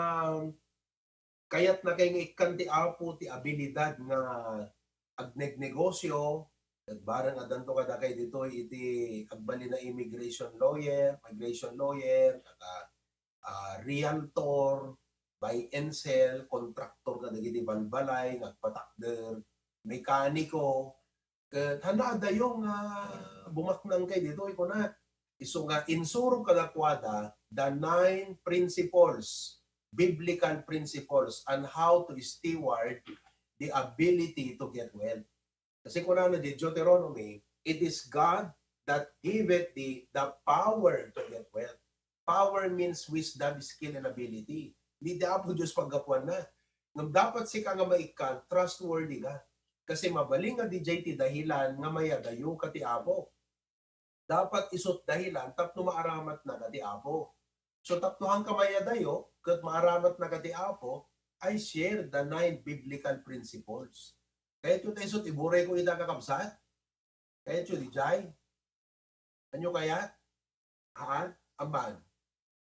Speaker 3: kayat na kay ikan ti apo ti abilidad nga agnegnegosyo at barang adanto kada kay dito iti agbali na immigration lawyer, realtor, buy and sell, contractor kada giti balbalay, nagpatakder, mekaniko, ket handa yung bumaknang kay dito iko na iso nga insuro kadakwada the 9 principles, biblical principles on how to steward the ability to get wealth. Kasi kung ano di Deuteronomy, it is God that giveth the power to get wealth. Power means wisdom, skill, and ability. Hindi da po Diyos paggapuan na. Ngam dapat si ka nga maikan, trustworthy ka. Kasi mabaling nga DJ ti dahilan nga mayadayo ka ti Apo. Dapat isot dahilan tapno maaramat na ka ti Apo. So tapnohan ka mayadayo, kat maaramat na ka ti Apo, I share the 9 biblical principles. Kaya ito tayo isot, iburay ko ita kakabsat. Kaya ito, DJ. Ano kaya? Haan? Aman.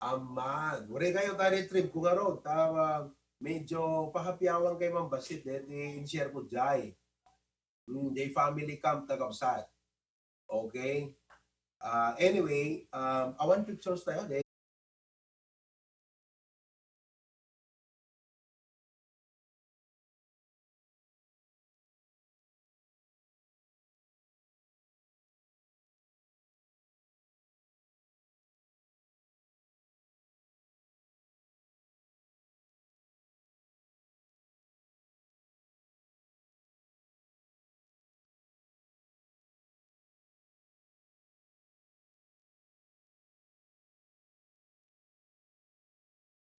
Speaker 3: Aman. Uri kayo tari trip kung arod. Tawag, medyo pahapyawan kay Ma'am Basit. I-share ko jay. Day family camp tagapsat. Okay? Anyway, awan pictures tayo.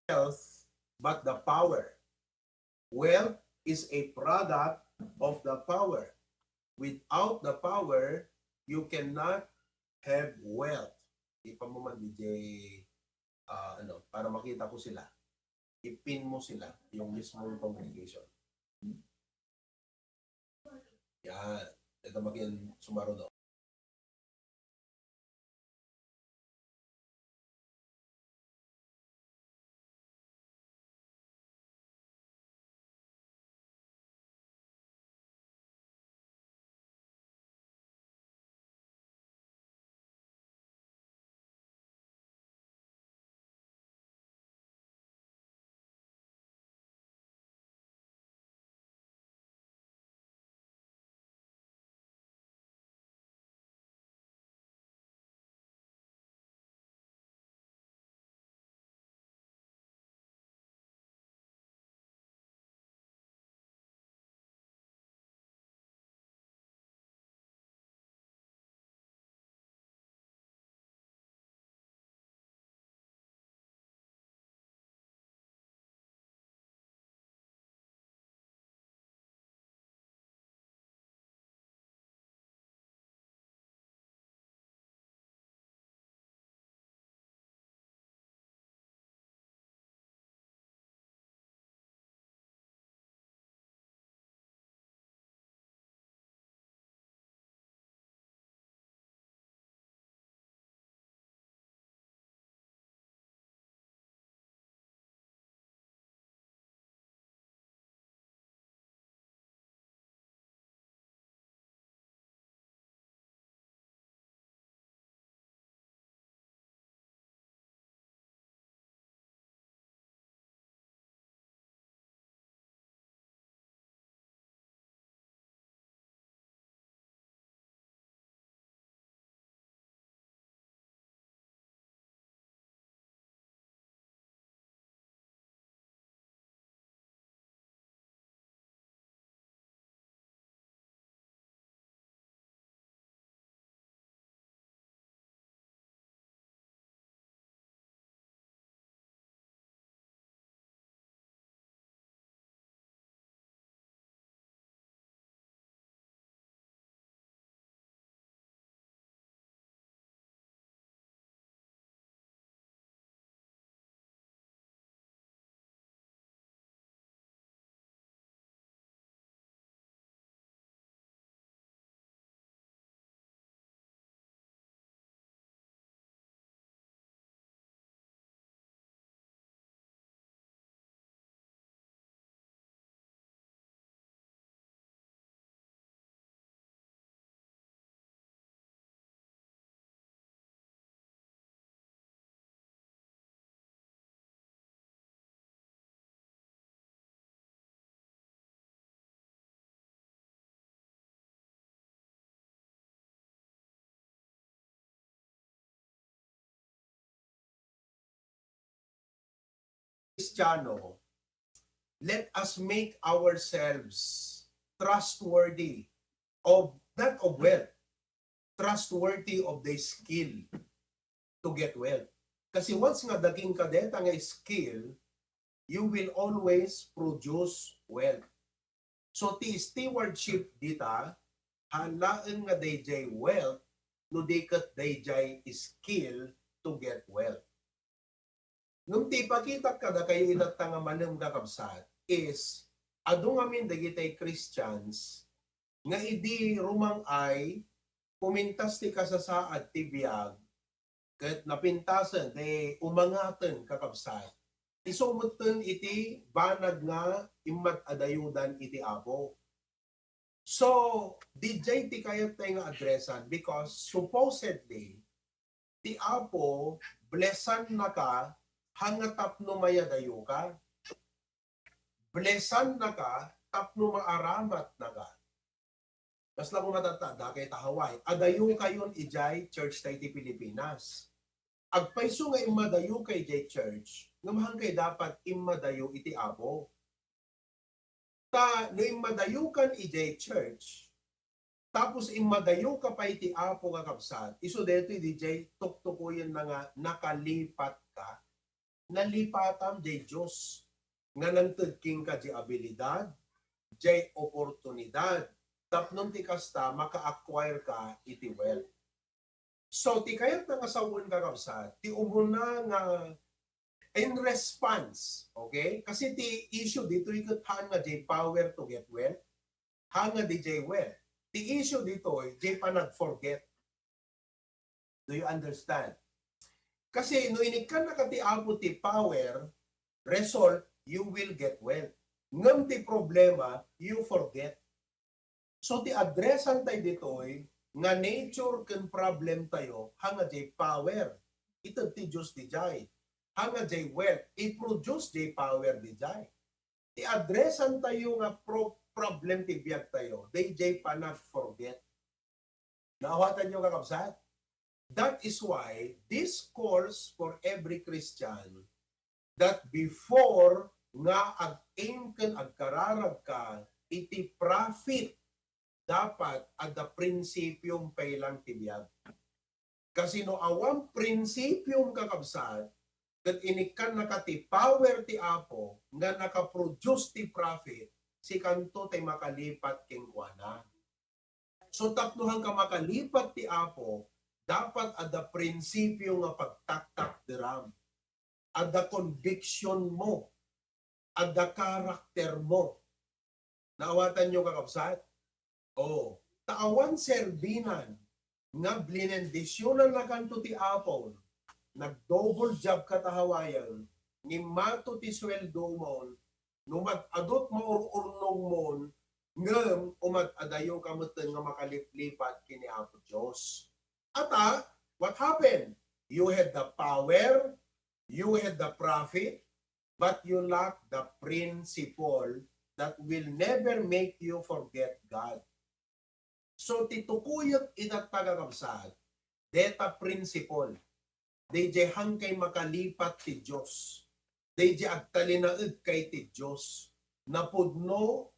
Speaker 3: Wealth, but the power. Wealth is a product of the power. Without the power, you cannot have wealth. Ipa mo man, DJ, para makita ko sila. Ipin mo sila, yung mismong congregation. Yan. Ito maging sumaro no. Kristiyano, let us make ourselves trustworthy of, not of wealth, trustworthy of the skill to get wealth. Kasi once nga daging kadeta nga skill, you will always produce wealth. So ti stewardship dita, halaan nga dayjay wealth, no dikat dayjay skill to get wealth. Nung ti pakita kada kayo idat nga manam kakabsat is adu ngamin dagitay Christians nga idi rumang ay pumintas ti kasasaad ti biag ket napintasen ti umangatan kakabsat isumutten iti banag nga immat adayudan iti Apo. So, DJ ti kayat tayo nga adresan because supposedly ti Apo blessan na ka hanga tapno mayadayo ka. Blessan na ka tapno maaramat na ka. Mas lang matatanda kay tahaway. Adayo kayon ijay church tayo ti Pilipinas. Agpaiso nga imadayo kay ijay church, ngamahan kay dapat imadayo iti Apo. Ta, no imadayo kan ijay church, tapos imadayo ka pa iti Apo kakabsat, iso deto ijay tuktukuyin na nga nakalipat ka, nalipatam jay Diyos. Nga nangtagking ka jay abilidad, jay oportunidad, tapnon ti kasta maka-acquire ka iti wealth. So, ti kayat nga asawon kakabsat, ti umuna nga in response, okay? Kasi ti issue dito ikot hanga jay power to get wealth, hanga di jay wealth. Ti issue dito jay pa nag-forget. Do you understand? Kasi no inikan na ka ti Apo ti power, result, you will get wealth. Ngam ti problema, you forget. So ti addressan tayo ditoy nga nature ken problem tayo hanga jay power. Ito ti Diyos di jay. Hanga jay wealth, i-produce jay power di jay. Ti addressan tayo nga problem ti biag tayo. They jay pa not forget. Naawatan nyo kakabsat? That is why this calls for every Christian that before nga ag-aim ken agkararag ka iti profit dapat ada prinsipyong pailang tibiyag. Kasi no awang prinsipyong kakabsat, kat inikan nakati power ti Apo, nga nakaproduce ti profit, si kanto tay makalipat kengkuana. So tapnuhan ka makalipat ti Apo, dapat ada prinsipyo nga pagtaktak diram. Ada conviction mo, ada karakter mo. Naawatan nyo kakabsat? Oh, taawan serbinan nga blinendisyonan na kanto ti Apple, nag-double job katahawayan, ni mato ti sweldo mon, numat-adot maururnong mon, ngem umat-adayo kamutan nga makaliplipat kini Apo Diyos. Ata, what happened? You had the power, you had the profit, but you lack the principle that will never make you forget God. So titukuyot itat tagakabsat, deta principle, DJ hangkay makalipat ti Diyos, DJ agtalinaid kay ti Diyos, napudno,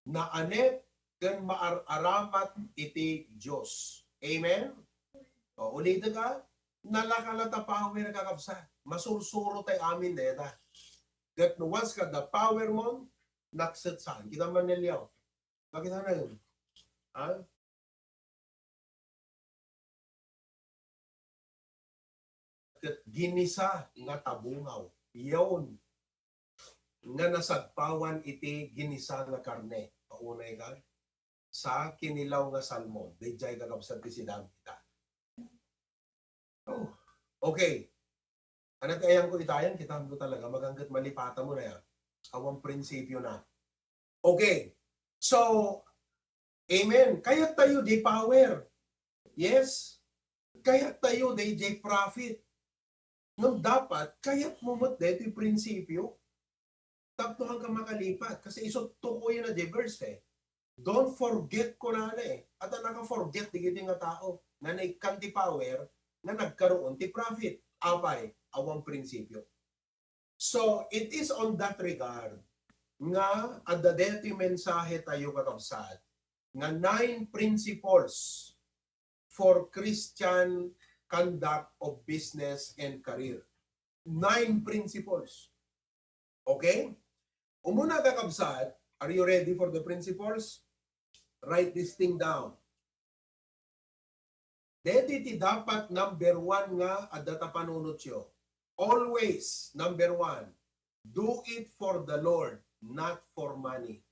Speaker 3: na anet, ken maararamat iti Diyos. Amen? O, ulitin ka, nalakalata power kakabsat, masursuro tay amin deta. That once ka the power mo, naksatsan, kita man nilyaw. Bakit na yun? Ha? Ginisa nga tabungaw. Iyon nga nasagpawan iti ginisa nga karne. Paunay ka sa kinilaw nga salmon. Dayjay kakabsat ti sidam kita. Oh. Okay. Anak kayang ko itayan, kita mo talaga. Maganggat malipata mo na yan. Awang prinsipyo na. Okay. So, amen. Kaya tayo di power. Yes. Kaya tayo di profit. Nung dapat, kaya't mumot dito yung prinsipyo. Tapos ka makalipat. Kasi isot tuko yun na diverse eh. Don't forget ko na At ang naka-forget, di nga tao na naikanti power na nagkaroon ti profit. Apay, awang prinsipyo. So, it is on that regard nga adda dito yung mensahe tayo kakabsat nga 9 principles for Christian conduct of business and career. 9 principles. Okay? Umuna ka kabsat, are you ready for the principles? Write this thing down. Deti ti dapat number one nga adata panunot yo. Always, number one, do it for the Lord, not for money.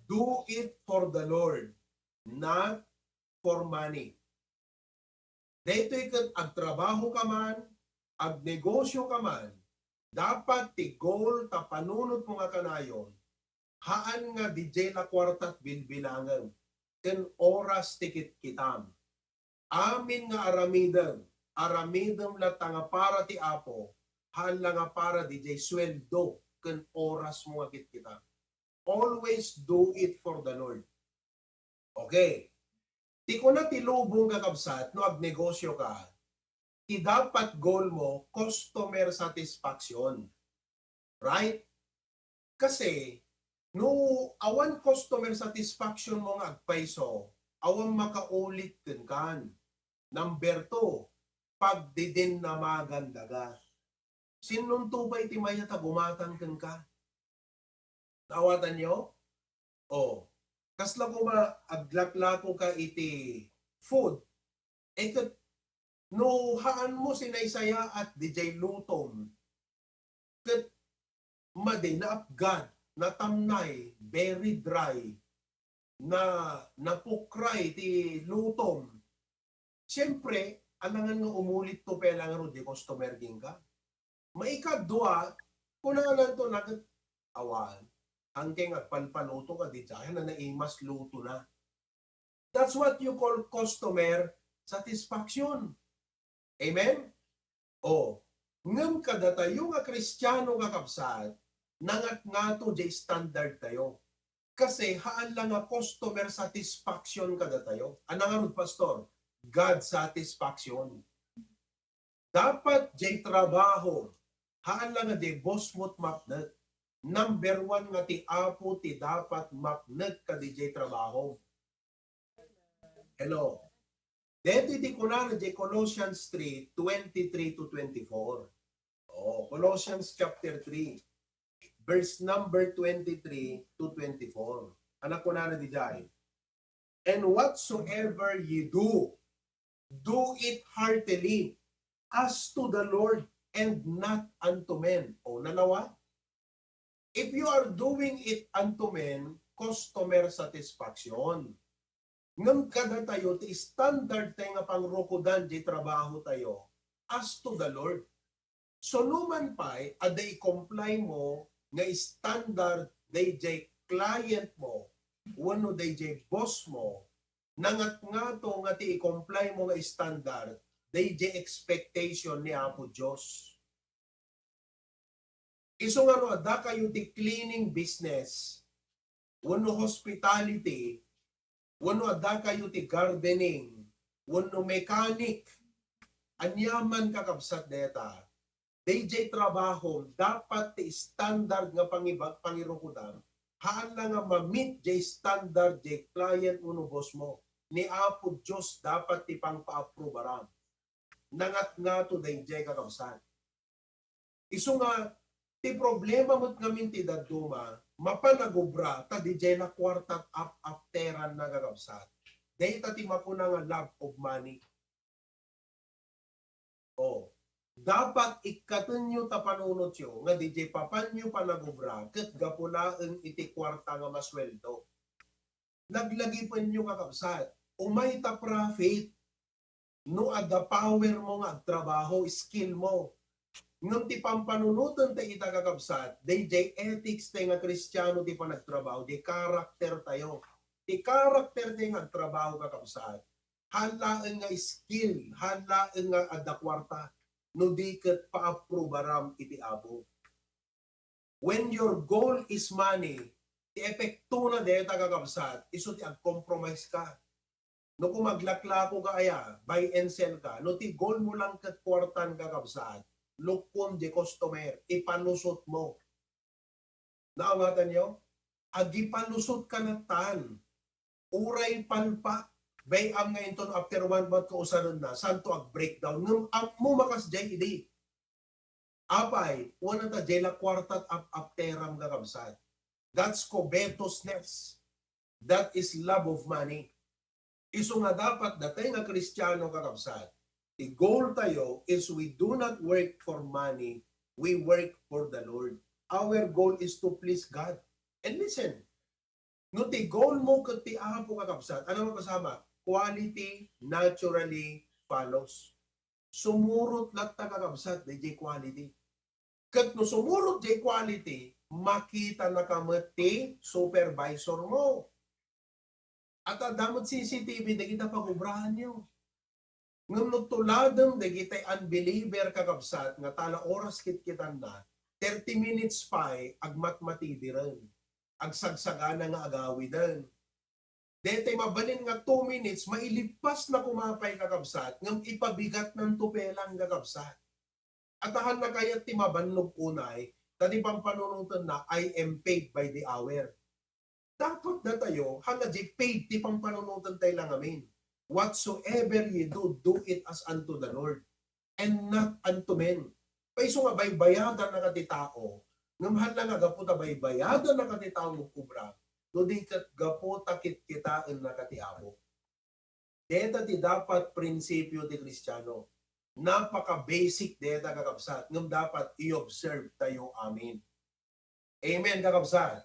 Speaker 3: Do it for the Lord, not for money. Dito ikat agtrabaho ka man, agnegosyo ka man, dapat ti goal ta panunot mo nga kanayon, haan nga DJ la kwartat bilbilangan, ken oras tikit kitam. Amin nga aramidem la tanga para ti Apo, haan la nga para DJ sweldo, ken oras mo nga kit kita. Always do it for the Lord. Okay. Di ko na tilubong kakabsat, no agnegosyo ka, ti dapat goal mo, customer satisfaction. Right? Kasi, no awan customer satisfaction mo nga agpaiso, awan makaulit kan. Number 2, pagdidin na magandaga. Sinun tubay ti maya ta gumatan ka? Nawatan nyo? O, kasla ko ma aglaklako ka iti food, kat no haan mo sinaysaya at DJ lutom, kat madi na apgad, na tamnay, very dry, na napukray ti lutom. Siyempre, alangan nga umulit to pelang di customer ging ka. Maikadwa, kunalan to nagat awan, hanggang agpalpaluto ka di dyan na naimas luto na. That's what you call customer satisfaction. Amen? O, ngam kada tayo nga Kristiyano nga kapsat, nangat nga to jay standard tayo. Kasi haan lang nga customer satisfaction kada tayo. Anong nga pastor? God satisfaction. Dapat jay trabaho, haan lang nga jay boss mo't mapnet. Number 1 nga ti Apo ti dapat mapnet ka di jay trabaho. Hello. Dito di ko na di Colossians 3, 23 to 24. Oh, Colossians chapter 3, verse number 23 to 24. Anak ko na di jay. And whatsoever ye do, do it heartily, as to the Lord and not unto men. O, nanawa? If you are doing it unto men, customer satisfaction. Ngam kada tayo, ti standard tayo nga pangrukudan di trabaho tayo, as to the Lord. So numan pa'y, aday comply mo, nga standard day jay client mo, wano day jay boss mo, nangat nga to nga ti i-comply mo nga standard, day jay expectation ni Apo Diyos. Iso nga no, ada kayo ti cleaning business, wano hospitality, wano ada kayo ti gardening, wano mechanic, anyaman kakabsat deta, DJ trabaho, dapat ti standard nga pangirukudan, haan lang nga ma-meet jay standard jay client uno boss mo, ni Apo Diyos dapat ti pang-pa-approve aram. Nangat nga to DJ kakabsat. Iso nga, ti problema mo't ngamin ti daduma, mapanagubra, ta di jay na kwartat afteran na gagawsat. Dahil ti mapuna nga love of money. O, dapat ikatunyo ta panunot yo, nga di jay papanyo panagubra, kat gapulaan iti kwarta nga masweldo. Naglagi pa nyo kakabsat, umay ta profit, no ada power mo nga trabaho, skill mo, ngam ti pampanunutan tayo itagagabsat, DJ ethics tayo nga Kristiyano ti panagtrabaho, di karakter tayo. Di karakter tayo nga trabaho kakabsat. Halaan nga skill, halaan nga adakwarta, no di kat pa-approbaram iti Apo. When your goal is money, ti epekto na dito kakabsat, iso ti ag-compromise ka. No kung maglaklako ka aya, buy and sell ka, no ti goal mo lang kat kwartan kakabsat, lukon di customer, ipalusot mo. Naawatan nyo? Agipalusot ka na tan. Uray palpa. Bayam ngayon to after 1 month ko usanon na, saan to ag-breakdown? Ngam mo makas jay, hindi. Apay, una ta jela kwartat apteram kakabsat. That's covetousness. That is love of money. Iso nga dapat datay nga Kristiyano kakabsat. The goal tayo is we do not work for money, we work for the Lord. Our goal is to please God. And listen, no ti goal mo kat ti apo kakabsat, ano mo kasama? Quality naturally follows. Sumurot lat ta kakabsat, DJ quality. Kat no sumurot DJ quality, makita na kamati supervisor mo. At adamot CCTV, di kita pagubrahan nyo. Ngam no tuladang di kita unbeliever kakabsat, nga tala oras kitkitan na, 30 minutes pa agmatmati diran. Agsagsagana nga agawi dan. Dete mabalin nga 2 minutes, mailipas na kumapay kakabsat, ngam ipabigat ng tupelang kakabsat. Atahan na kaya timabanlog unay, tadi pang panunutan na, I am paid by the hour. Dapat na tayo, hanga di paid, ti pang panunutan tayo lang amin. Whatsoever you do, do it as unto the Lord, and not unto men. Paiso nga baybayadan na kati tao, ngamahal na nga gaputa baybayadan na kati tao mo kubra, no di kat gaputa kitkitaan na kati abo. Deta ti dapat prinsipyo ti Kristiyano. Napaka-basic deta kakabsat, ngam dapat i-observe tayo amin. Amen kakabsat.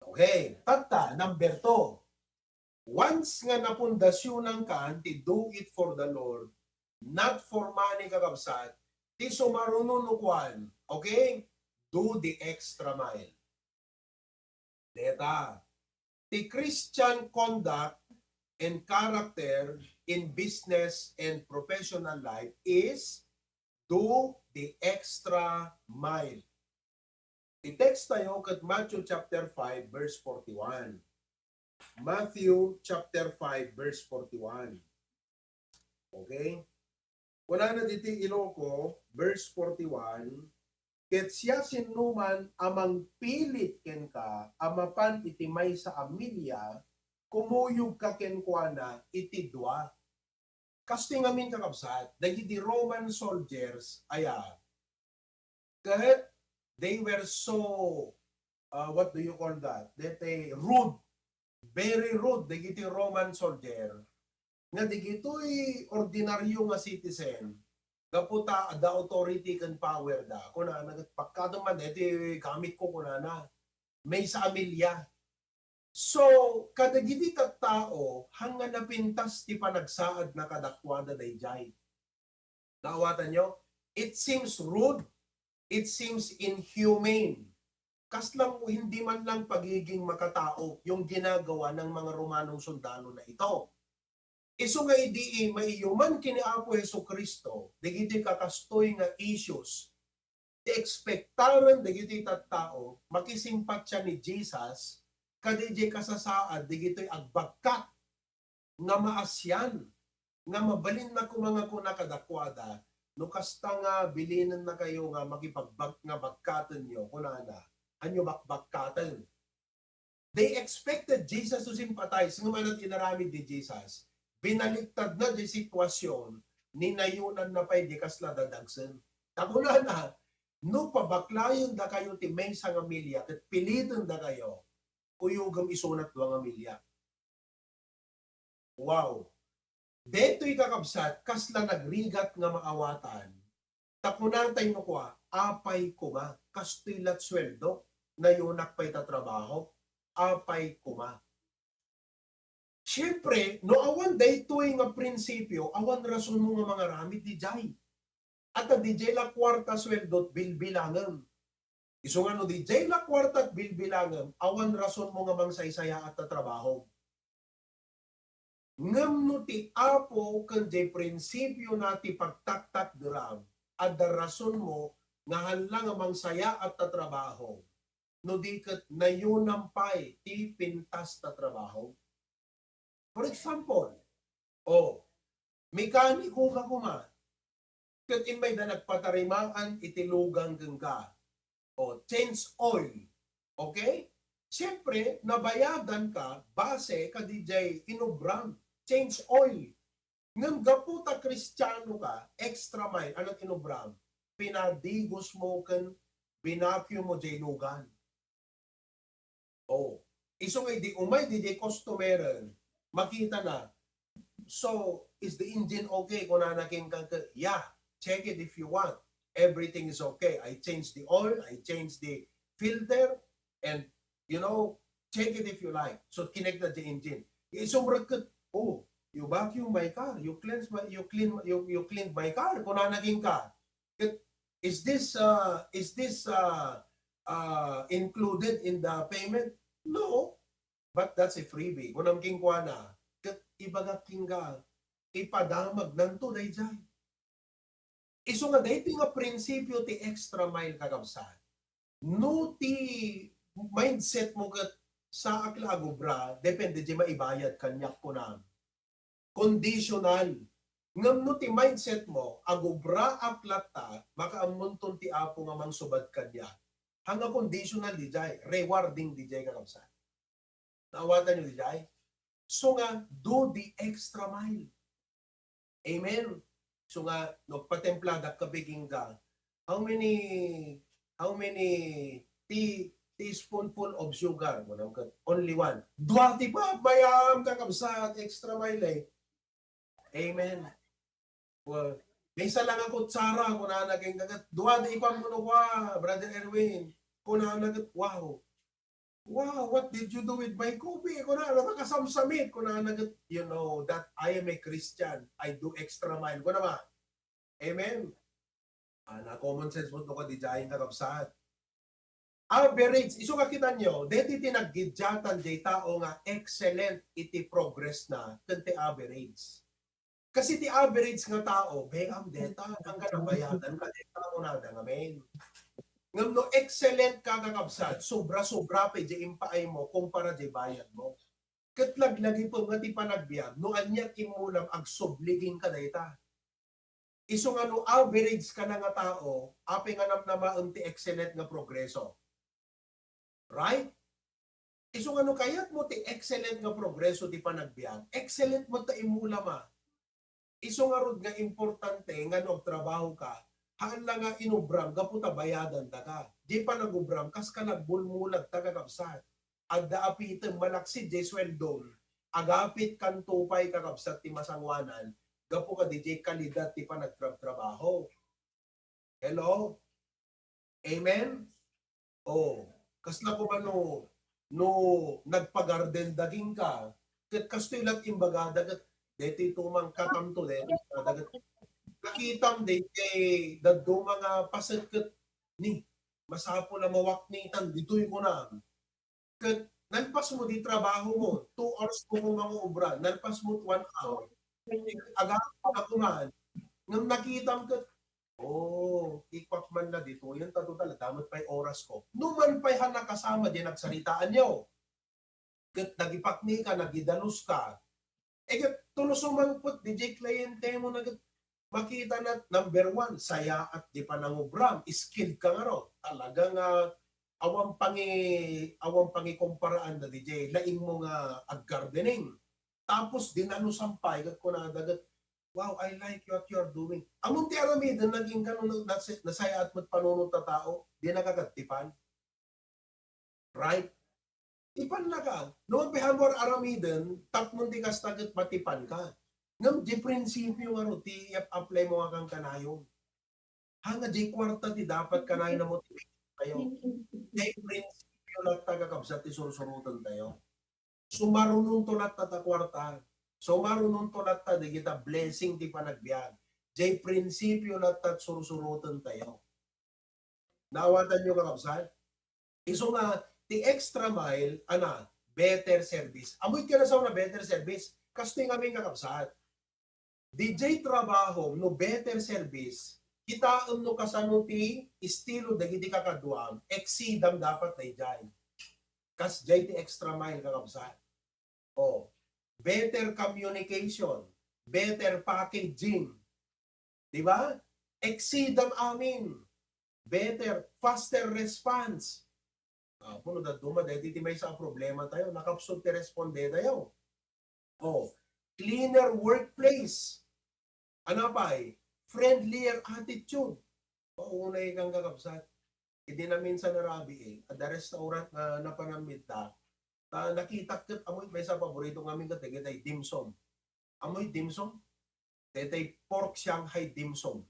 Speaker 3: Okay, tata, number 2. Once nga napundasyonan ka, ti do it for the Lord, not for money kakabsat, ti sumarununukwan, okay? Do the extra mile. Deta, ti Christian conduct and character in business and professional life is do the extra mile. I-text tayo kat Matthew chapter 5 verse 41. Matthew chapter 5 verse 41. Okay? Wala na dito Iloko, verse 41. Ket siya sinuman amang pilit ken ka, amapan itimay sa amilya, kumuyog ka ken kuana iti dua. Kasting amin kakabsat, dagiti Roman soldiers, kahit they were so, what do you call that? Rude. Very rude, dagiti Roman soldier. Nga digito'y ordinaryo nga citizen, kaputa the authority kan power da. Kuna nagpagkado man, iti gamit ko kuna na. May sa amilya. So, kadagiti tao, hanga napintas ti panagsaad na kadakwada dayjay. Naawatan nyo? It seems rude. It seems inhumane. Kaslang hindi man lang pagiging makatao yung ginagawa ng mga Romanong sundalo na ito. Isu nga idi maiyuman kini Apo Jesucristo, dagiti kakastoy nga issues. Di ekspektaran dagiti tattao, makisimpat siya ni Jesus, kadiji kasasaad, digito'y agbagkat, nga maasyan, nga mabalin na ko mga kunakadakwada, no kasta nga bilinan na kayo nga makipagbag nga bagkatan nyo, kunana, anyo bakbagkatan. They expected Jesus to sympathize, nga manat inaramid ni Jesus, binaliktad na di sitwasyon, ninayunan na pa'y di kasla dadagsan. Takuna na, no pabaklayon da kayo ti may sa ngamilya, at pilitin da kayo, kuyugam isunat wa ngamilya. Wow! Deto'y kakabsat, kasla nagrigat nga maawatan, takunan tayo no kwa, apay kuma, kastilat sweldo, na yunak pa'y tatrabaho, apay kuma. Siyempre, no awan daytoy nga prinsipyo, awan rason mo nga mga ramit di jay. At di jay la kwarta sweldo bilbilangan. Iso nga no di jay la kwarta at bilbilangan, awan rason mo nga mangsaysaya at tatrabaho. Ngam no ti apo kan jay prinsipyo na ti pagtaktak dram, at da rason mo nga hanlang nga mangsaya at tatrabaho. No di kat nayunampay ti pintas tatrabaho. For example, mekaniko ka kuma, kat imay na nagpatarimaan itilugang kang ka, change oil, okay? Siyempre, nabayadan ka, base ka DJ inubram, change oil. Ngam gaputa Kristiyano ka, extra mile, anong inubram? pinadigos mo kan binakyo mo jay lugan. Oh, iso nga di umay di jay customer makita na. So, is the engine okay? Kung nanaking ka, yeah, check it if you want. Everything is okay. I changed the oil, I changed the filter, and check it if you like. So, connect the engine. Isumrag ka, oh, you vacuum my car, you clean my car. Kung nanaking ka, is this included in the payment? No, but that's a freebie. Kung namking kwa na, ibaga kingga, ipadamag nanto dayjay. Iso nga dahi nga prinsipyo ti extra mile kakabsat. No ti mindset mo kat sa aklago bra, depende di maibayad kanyak ko na. Conditional. Ngam no ti mindset mo, agubra aklata, makaamunton ti apo nga mangsubad kanya. Hanga conditional di jay, rewarding di jay kakabsat. Naawatan nyo di jay? So nga, do the extra mile. Amen. So nga, nagpatemplada kabiging ka. How many teaspoonful of sugar? Only one. Duwati pa, bayam kakabsat, extra mile eh. Amen. Well, may isa lang ako tsara, kung naging kagat. Duwati pa mo Brother Erwin. Kung nagat, wow. Wow, what did you do with my coffee? Kung nakasamsamit, kung nagat, that I am a Christian. I do extra mile. Kung naman. Amen. Na common sense mo ito ka di dyahin kakabsat. Average, iso ka kita nyo, deti tinaggidyatan di tao nga excellent iti progress na kanti average. Kasi ti average nga tao, ang deta, ang kanabayadan ka deta ko na ngamen. Ngam no excellent kakakabsat, sobra-sobra pa di impaay mo kumpara di bayad mo. Katlaglagi po nga ti panagbiag, no anyat imulam ag subliging ka dayta. Iso nga no average ka na nga tao, api nga namnamaan ti excellent nga progreso. Right? Iso nga no kayat mo ti excellent nga progreso ti panagbiag, excellent mo ta imulam Iso nga rod nga importante nga no trabaho ka, haan lang nga inubram, gaputa bayadan ta ka. Di pa nagubram, kas ka nagbulmulag ta kakabsat. Agda apitem malaksi di sweldon, agapit kan tupay kakabsat ti masangwanan, gapu ka di kalidad ti pa nagtrabaho. Hello? Amen? Oh, kasla ko ba no nagpagarden daging ka, kat kasto ilat imbaga, dagat, deti tumang katamto din, dagat, nakitam din kay daddo mga pasagkat ni masapo na mawaknitan ditoy ko na kat nalpas mo di trabaho mo 2 hours ko mga obra nalpas mo 1 hour aga ako man nang nakitam kat ikpak man na dito yan total damat pa'y oras ko numan pa'y nakasama din nagsalitaan nyo kat nagipakni ka nagidalus ka kat tulusumangpot DJ kliyente mo makita na number 1, saya at di pa nangubram, skilled ka nga ro. Talagang awang pangi komparaan na DJ, laing mo nga ag-gardening. Tapos dinanusampay, kat ko na dagat, wow, I like what you're doing. Among ti aramidan, naging ganun nasaya at magpanunod na tao, di nakagatipan. Right? Ipan na ka. Noong pihamor aramidan, tapmon di kastagat matipan ka. Ngam di prinsipyo nga ro, ti apply mo nga kang kanayon. Hanga di kwarta ti dapat kanayon na motivate tayo. Di prinsipyo lang tagakabsat ti surusurutan tayo. Sumarunong to lahat ta kwarta. Sumarunong to lahat ta di kita blessing ti panagbiag. Di prinsipyo lang ta surusurutan tayo. Naawatan nyo kakabsat? Iso nga, ti extra mile, better service. Amoy ka na sa una better service. Kasto yung aming kakabsat. DJ trabaho no better service, kita no kasano ti estilo dagiti kakaduam, exceedam dapat na ijay. Kas jay ti extra mile kakabsat. Better communication, better packaging. Di ba? Exceedam amin. Better, faster response. Puno da duma, dahil ti may sa problema tayo, nakapsod ti responde tayo. Cleaner workplace. Friendlier attitude. Paunay kang kakabsat. Hindi na minsan narabi at the restaurant na napanamit nakita kat amoy may sa paborito namin kat tay dimsum. Amoy dimsum. Tay pork Shanghai dimsum.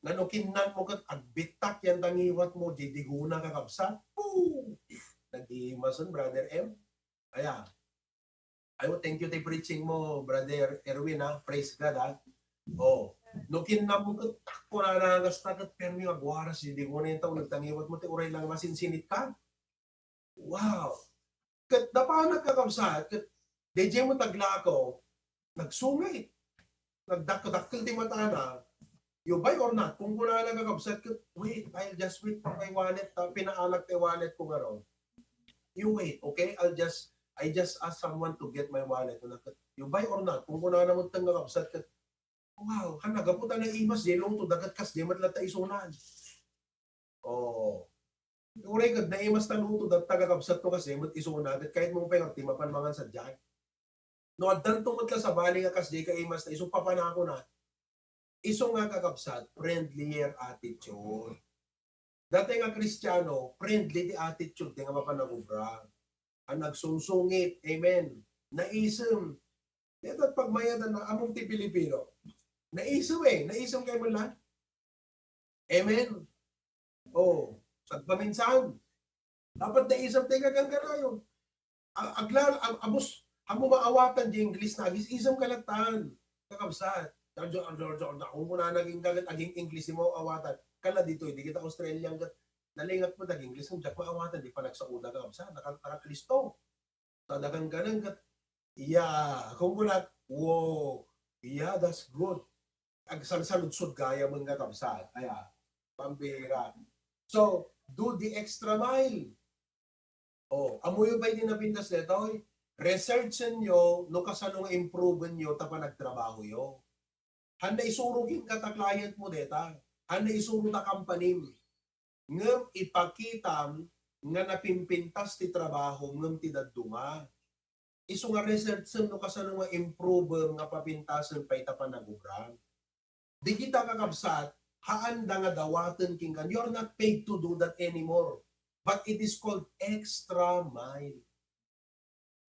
Speaker 3: Nanukinan mo kat agbitak yan tangiwat mo di diguna kakabsat. Poo! Nag-iimason, Brother M. Kaya, thank you tay preaching mo, Brother Erwin, ha? Praise God, ha? Oh, nukin na mo kat takpo na nangas na kat permi agwaras di diguna yung taon nagtangiwat mo ti uray lang masinsinit ka. Wow! Kat dapa nagkakabsat, kat DJ mo tagla ako, nagsungay. Nagdakdakkel ti mata na, you buy or not? Kung kuna nagkakabsat, kat wait, I'll just wait for my wallet, pinaalag ti wallet ko gano'n. You wait, okay? I just ask someone to get my wallet. You buy or not? Kung kuna naman tang kakabsat, kat wow, nagaputa na imas, jelong to dagat kas, di matlata isunan. Oh, uray kad na imas tanuto dat tagakabsat to kasi mat isuna dat kahit mong pengar ti mapanmangan sa jack. No addan to matla sa bali nga kas di ka imas na iso papanako na. Iso nga kakabsat friendlier attitude. Dati nga Kristiyano, friendly di attitude di nga mapanagubra. Ang nagsunsungit, amen. Naisem. Dito pagmayadan na among ti Pilipino. Naisem kayo mo lang. Amen. Oh, sagpaminsan. Dapat naisam tayo kagang ganayon. Abos, amo maawatan di English na agis isam kalatan. Kakabsat. Kung muna naging gagat, aging English mo awatan. Kala dito, hindi kita Australian gat. Nalingat mo naging English, kung jak maawatan, di pa nagsauna kakabsat. Nakakalisto. Tadagang ganang gat. Yeah, kung muna, wow, yeah, that's good. Agsalsaludsod gaya mga kakabsat. Kaya, pambira. So, do the extra mile. Oh, amoy ba din napintas nito? Researchan nyo, no kasano nga improve nyo, tapa nagtrabaho yo. Handa isurugin ka ta client mo deta. Handa isuro ta company. Ngem ipakitam nga napimpintas ti trabaho ngem ti daduma. Isu nga researchan no kasano nga improve nga papintasan pa ita panagugram. Di kita kakabsat, haanda nga dawaten king kan. You're not paid to do that anymore. But it is called extra mile.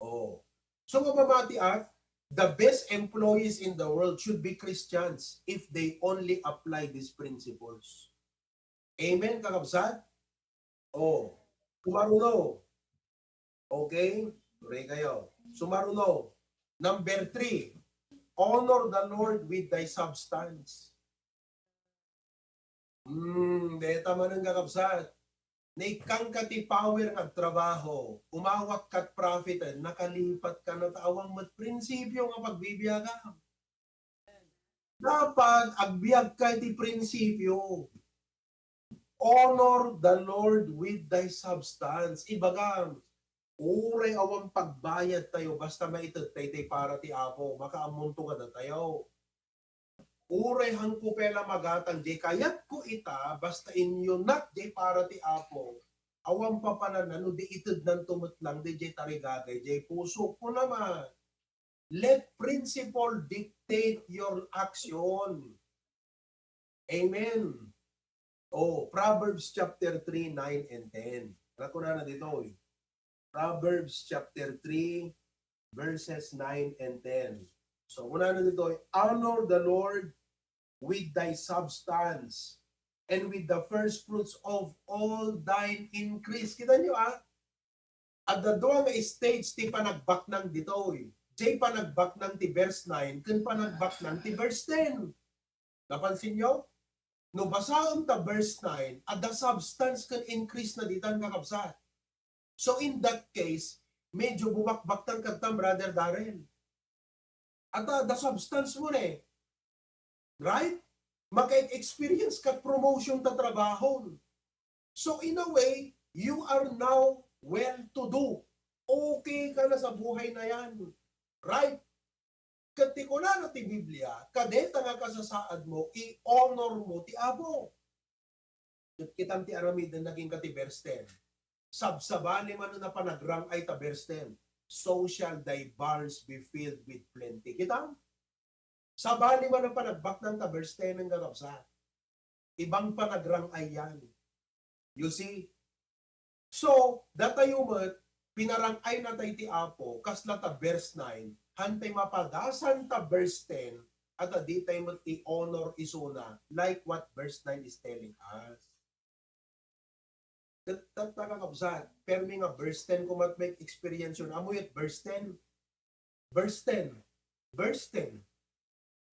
Speaker 3: Oh. So mababati at, the best employees in the world should be Christians if they only apply these principles. Amen, kakabsat? Oh. Sumaruno. Okay? Tuloy kayo. Sumaruno. Number 3, honor the Lord with thy substance. Deta man ang kakabsat. Naikang ka ti power ng trabaho, umawak kat profit, nakalipat ka na taawang mat prinsipyo nga pagbibiyaga. Dapat agbiag ka ti prinsipyo. Honor the Lord with thy substance. Ibaga, uray awang pagbayad tayo, basta maitad tayo para ti Apo, makaamunto ka na tayo. Uray hangko pela magatan di kayat ko ita basta inyo not di para ti Apo awang papanan ano di itid nan tumutlang di jay tarigagay jay puso ko naman. Let principle dictate your action. Amen. Oh, Proverbs chapter 3, 9 and 10. Ano ko na dito eh. Proverbs chapter 3 verses 9 and 10. So una na dito, honor the Lord with thy substance and with the first fruits of all thine increase. Kita nyo at the doang stage ti panagbak ng dito jay panagbak ng ti verse 9 kun panagbak ng ti verse 10. Napansin nyo? No basaon ta verse 9 at the substance can increase na ditan kakabsat. So in that case, medyo bumakbaktan kagtam Brother Darren. At the substance mo right? Maka-experience ka promotion ta trabaho. So in a way, you are now well-to-do. Okay ka na sa buhay na yan. Right? Katiko na ti Biblia, kadeta nga kasasaad mo, i-honor mo ti Apo. Kitang ti aramid na naging kati verse 10. Sabsabali man na panagrang ay ta verse 10. So shall thy barns be filled with plenty. Kitang? Sabali man ang panagbak ng verse 10 ng kakabsat. Ibang panagrang ay yan. You see? So, datayumat, pinarangay na tayo ti Apo, kasla ta verse 9, hantay mapadasan ta verse 10, at di tayo ti honor isuna, like what verse 9 is telling us. Tatakakabsat, pero nga verse 10 kung mat make experience yun, amoy at verse 10, verse 10, verse 10,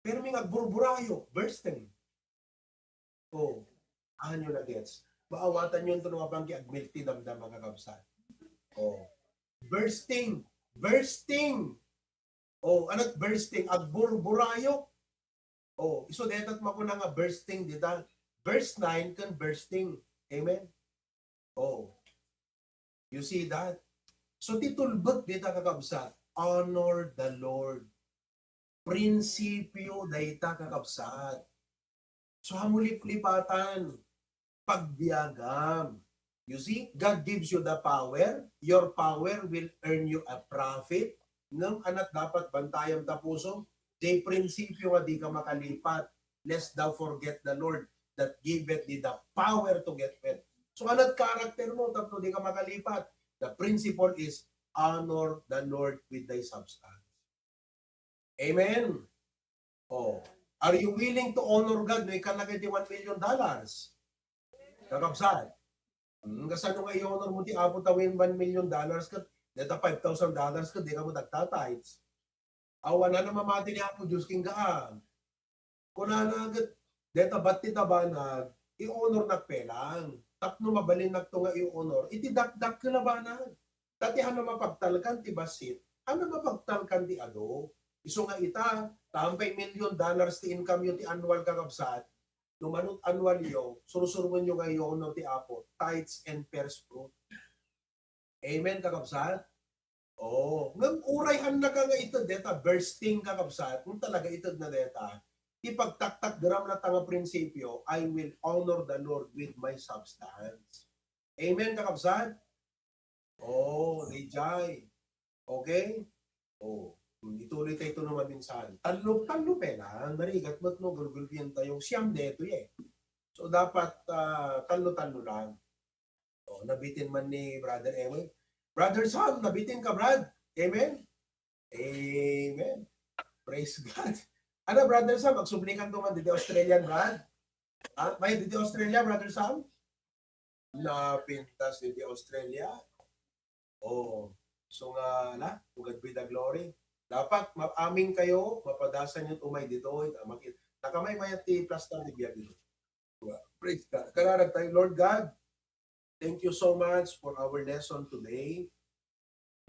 Speaker 3: pero nga burburayo, verse 10. Oh, nyo na gets. Maawatan yun ito nung abang kiagmilti damdam mga kabsat. Oh, bursting, bursting. Oh, anat bursting, agburburayo. Oh, iso detat mo ko na nga bursting dita. Verse 9 kan bursting. Amen? Oh, you see that? So titulbot dita kakabsat, honor the Lord. Prinsipyo dayta kakabsat. So hamulip-lipatan, pagbiagam. You see, God gives you the power. Your power will earn you a profit. Nang anak dapat bantayam tapuso, day prinsipyo nga di ka makalipat. Lest thou forget the Lord that giveth thee the power to get fed. So anat karakter mo, tapos di ka makalipat. The principle is honor the Lord with thy substance. Amen. Oh, are you willing to honor God? May kalagay di $1 million. Kakabsat. Kasano nga i-honor mo ti Apo tawin $1 million ka, deta $5,000 ka, di ka mo nagtatites. Awa na mamati ni Apo Diyos king gaan. Kuna na agad, deta ba't ti tabanag, i-honor nagpelang. Tapno mabalin nagto nga i-honor, iti dakdak ka labanag. Tati ano mapagtalkan ti basit, ano mapagtalkan ti ado. Iso nga ita, tampay $1 million ti income yun ti annual kakabsat, numanot annual yo, surusurman nyo ngayon no ti Apo, tithes and first fruit. Amen, kakabsat? Oh, ngam urayhan na ka nga ito, deta, bursting kakabsat, kung talaga ito na deta, ipagtaktak gram na tanga prinsipyo, I will honor the Lord with my substance. Amen, kakabsat? Oh, Lijay. Okay? Oh, ituloy tayo ito naman minsan. Talo pela, narigat mo't no, gulgulpian tayo, siyam deto eh. So dapat talo lang. Oh, nabitin man ni Brother Ewan. Brother Sam, nabitin ka, Brad. Amen? Amen. Praise God. Ano, Brother Sam, magsublikan ko man dito Australian, Brad? Ah, may dito Australia, Brother Sam? Napintas dito Australia. Oh, so nga na, God be the glory. Dapat aming kayo, mapadasan yung umay dito. Nakamay mayat ti plaster di biya dito. Praise God. Kararag tayo, Lord God, thank you so much for our lesson today.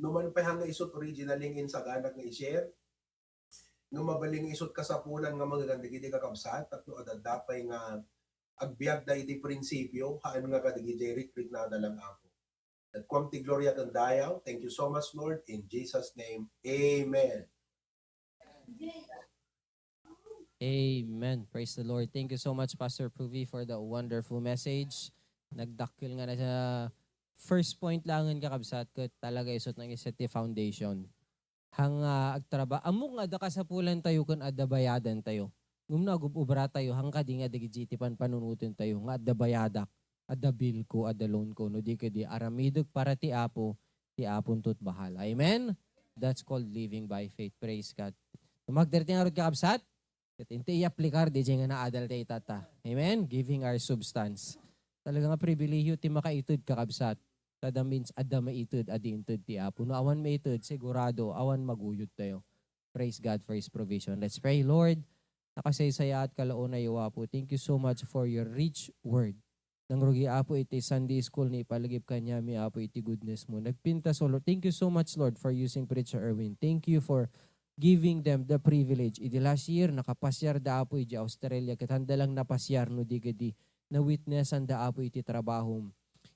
Speaker 3: Numan pa hanga isot originaling in sa ganak nga i-share. Numabaling isot kasapulan nga mga gandigidi kakabsat, at no adadapay nga agbiag da iti prinsipyo, haan nga kadigidi rik na dalang ako. At kwamti gloria kandayaw. Thank you so much, Lord. In Jesus' name, amen.
Speaker 1: Amen. Praise the Lord. Thank you so much, Pastor Pruvi, for the wonderful message. Nagdakil nga na sa first point langan kakabsat ko talaga isot ng iseti foundation. Hang agtraba. Amok nga da kasapulan tayo kun adda bayadan tayo. Ngum na ubra tayo hang kadi nga digitipan panunutin tayo nga adda bayadak. Adda bill ko, adda loan ko, no di ka di aramidog para ti Apo tot bahala. Amen? That's called living by faith. Praise God. Magdarti nga rod kakabsat, kat inte i-aplikar, di nga na adal tayo tata. Amen? Giving our substance. Talaga nga pribilehiyo ti makaitod kakabsat. Tada means adda maitod, adi intod ti Apo. No awan maitod, sigurado, awan maguyod tayo. Praise God for His provision. Let's pray, Lord. Nakasaysaya at kalauna yawa po. Thank you so much for your rich word. Nang rugi Apo iti Sunday school ni ipalagip kanya mi Apo iti goodness mo. Nagpintas o Lord. Thank you so much Lord for using Preacher Erwin. Thank you for giving them the privilege. Iti last year nakapasyar da Apo iti Australia kat handa lang napasyar no di gadi na witnessan da Apo iti trabaho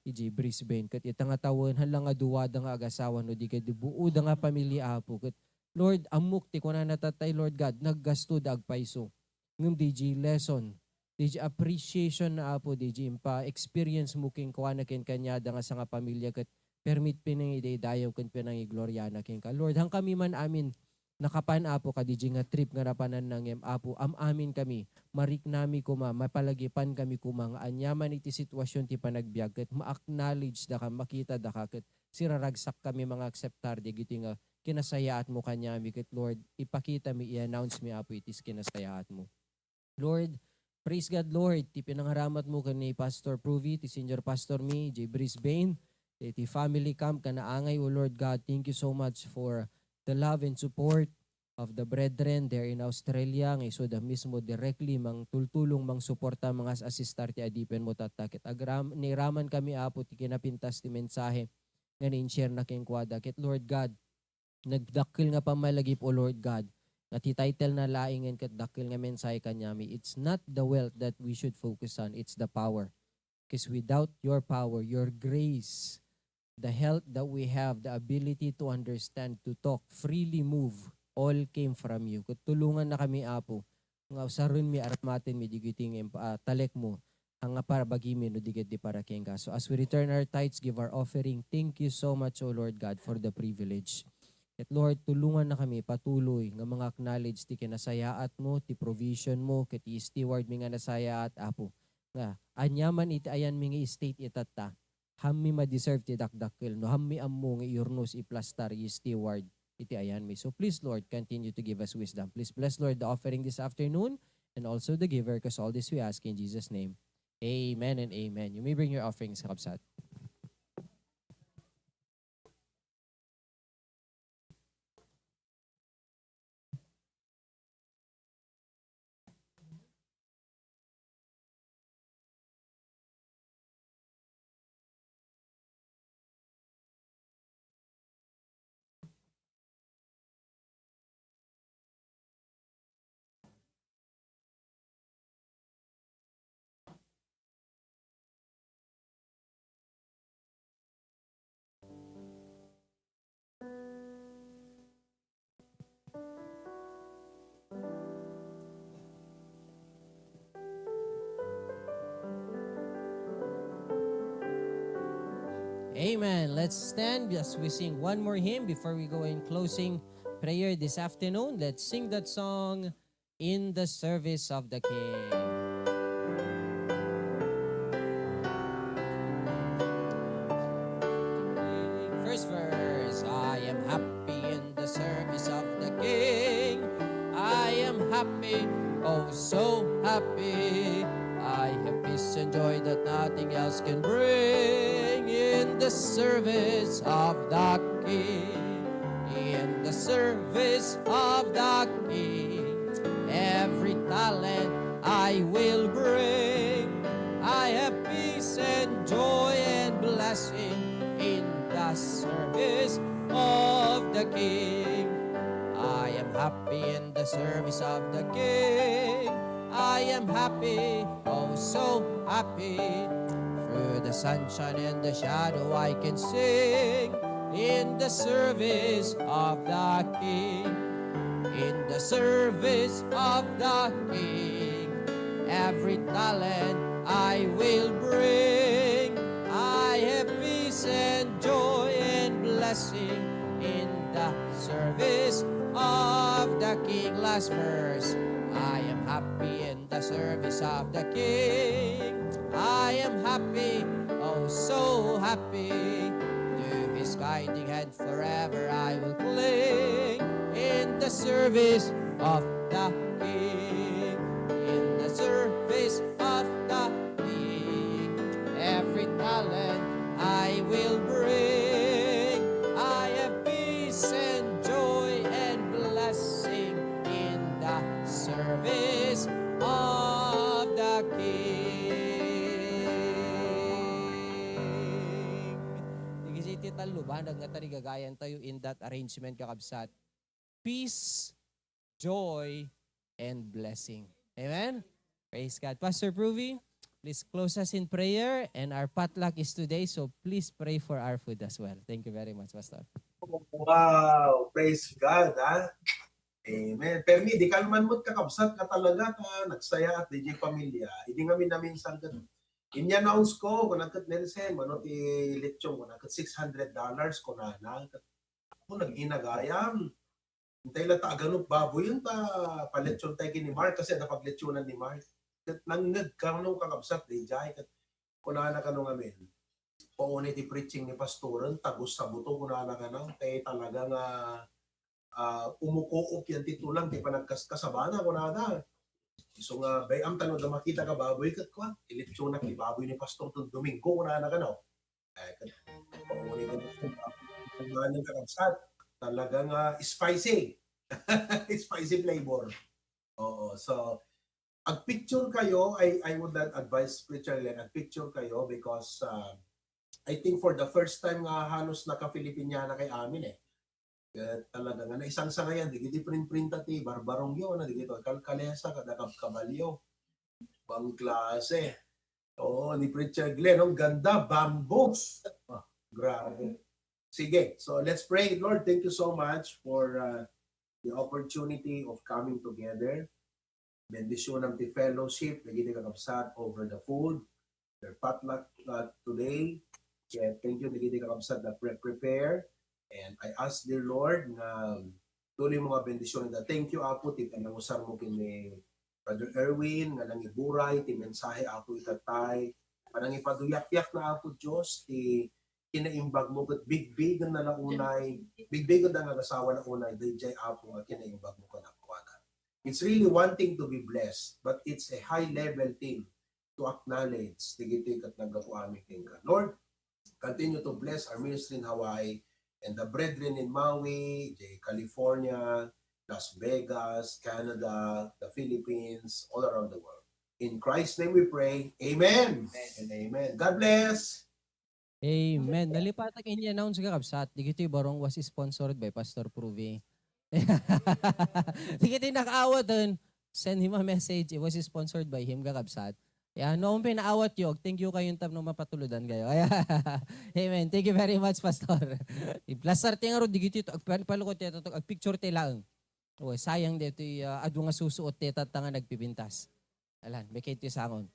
Speaker 1: iti Brisbane kat itang atawon halang aduwada nga agasawa no di gadi buo da nga pamilya Apo kat Lord amok ti kunan natatay Lord God naggasto da agpaiso. Ngum DJ lesson DJ appreciation na Apo, DJ pa-experience mo king kuha na kin kanya da nga sa nga pamilya kat permit pinang ide dayaw kin pinang igloria na kin ka. Lord, hang kami man amin nakapan apo kadiji nga trip nga rapanan ng apo amin kami marik nami kuma mapalagipan kami kuma nga anyaman iti sitwasyon ti panagbiag ket ma-acknowledge da ka makita da ka ket siraragsak kami mga akseptar di giti nga kinasayaat mo kanyami ket Lord ipakita mi i-announce mi apo itis kinasayaat mo. Lord, praise God Lord, ti pinangaramat mo kani Pastor Pruvi, ti Senior Pastor mi, J. Brisbane, ti family camp kanaangay o Lord God, thank you so much for the love and support of the brethren there in Australia. Ngay so da mismo directly mang tultulong mang suporta mga asistar ti adipen mo tatakit. Niraman kami apo ti kinapintas ti mensahe nga ni-share na king kwada. Kit Lord God, nagdakil nga pamalagip o Lord God, nga ti title na laingen ket dakil nga mensahe kanyami. It's not the wealth that we should focus on, it's the power. Because without your power, your grace, the health that we have, the ability to understand, to talk, freely move, all came from you. Kut tulungan na kami apo, nga usaron mi armatin mi digiting talek mo, ang nga para bagi mi no digit di para kenga. So as we return our tithes, give our offering, thank you so much, O Lord God, for the privilege. At Lord, tulungan na kami patuloy nga mga acknowledge ti kinasayaat mo, ti provision mo, ket ti steward mi nga nasayaat apo. Nga anyaman iti ayan mi nga estate itata. Hammi ma-deserve ti dakdakkel no hammi ammo nga iurnos iplastar i steward iti ayan mi. So please Lord, continue to give us wisdom. Please bless Lord the offering this afternoon and also the giver, because all this we ask in Jesus' name. Amen and amen. You may bring your offerings, Kapsat. Amen. Let's stand as we sing one more hymn before we go in closing prayer this afternoon. Let's sing that song, In the Service of the King. First verse, I am happy in the service of the King. I am happy, oh so happy. I have peace and joy that nothing else can bring. In the service of the King, in the service of the King, every talent I will bring. I have peace and joy and blessing in the service of the King. I am happy in the service of the King. I am happy, oh so happy. Through the sunshine and the shadow I can sing. In the service of the King. In the service of the King. Every talent I will bring. I have peace and joy and blessing in the service of the King. Last verse. I am happy in the service of the King. I am happy, oh so happy. To His guiding hand forever I will cling. In the service of the King. In the service of the King. Every talent I will bring. I have peace and joy and blessing in the service of the King. Digisi talubanag nga tarigagayan tayo in that arrangement kakabsat. Peace, joy, and blessing. Amen? Praise God. Pastor Pruvi, please close us in prayer, and our potluck is today, so please pray for our food as well. Thank you very much, Pastor.
Speaker 3: Wow! Praise God, ha? Amen. Permi, di kalman mo't kakabsat ka talaga ka, nagsaya at DJ Pamilya. Hindi nga namin sangat. In-announce ko, kung nagkat Nelson, ano ti lechong, kung nagkat $600 ko na, ako nag-inagayam. Hintay lang ta ganun baboy yun ta paletsyon tayo ni Mark kasi napagletyonan ni Mark. Kat nangngad ka nung kakabsat di jay kat kunana ka nung amin. Paunay ti preaching ni pastoren tagos sa buto kunana ka nang tay talaga nga umukuok yan titulang di pa nagkaskasabana kunana. So nga bayam tanong na makita ka baboy kat kwa iletsyon na ki baboy ni pastor tun Domingo kunana ka no. Kat paunay ka nung kakabsat talagang spicy. Spicy flavor. Oo. So, picture kayo, I would not advise preacher Len, picture kayo because I think for the first time nga halos naka-Filipiniana kay amin eh. Kaya talaga nga, isang sa ngayon, di print ti, barbarong yun, di gito, kalkalesa, kadakab kabalyo, bang klase. Oo, ni Preacher Glenn, ang ganda, bamboos. Grabe. Sige, so let's pray. Lord, thank you so much for the opportunity of coming together. Bendisyon ng the fellowship, naging kakabsat over the food, their potluck today. Kaya thank you, naging kakabsat na prepare. And I ask, dear Lord, na tuloy mga bendisyon na thank you, Apo, titanangusar mo kini Brother Erwin, nga nang iburay, ti mensahe Apo itatay, panang ipaduyak-yak na Apo Diyos, ti kinaimbag mo kat big na naunay, big na nga kasawa na unay, DJ Apo nga kinaimbag mo ka nakuwagan. It's really one thing to be blessed, but it's a high-level thing to acknowledge tigitik at nagapuami ka. Lord, continue to bless our ministry in Hawaii and the brethren in Maui, California, Las Vegas, Canada, the Philippines, all around the world. In Christ's name we pray. Amen. And amen. God bless.
Speaker 1: Amen. Nalipatag ini-announce ka kabsat. Di kiti barong was sponsored by Pastor Pruvi. Di kiti nakaawat dun. Send him a message. It was sponsored by him kakabsat. Yan, noong pinaawat yung, thank you kayong tab nung mapatuludan kayo. Amen. Thank you very much, Pastor. Plus, sarting aro, di kiti ito, palukot ito, picture te lang. Sayang dito, adu nga susuot te, tatanga nagpipintas. Alan, may kayo sangon.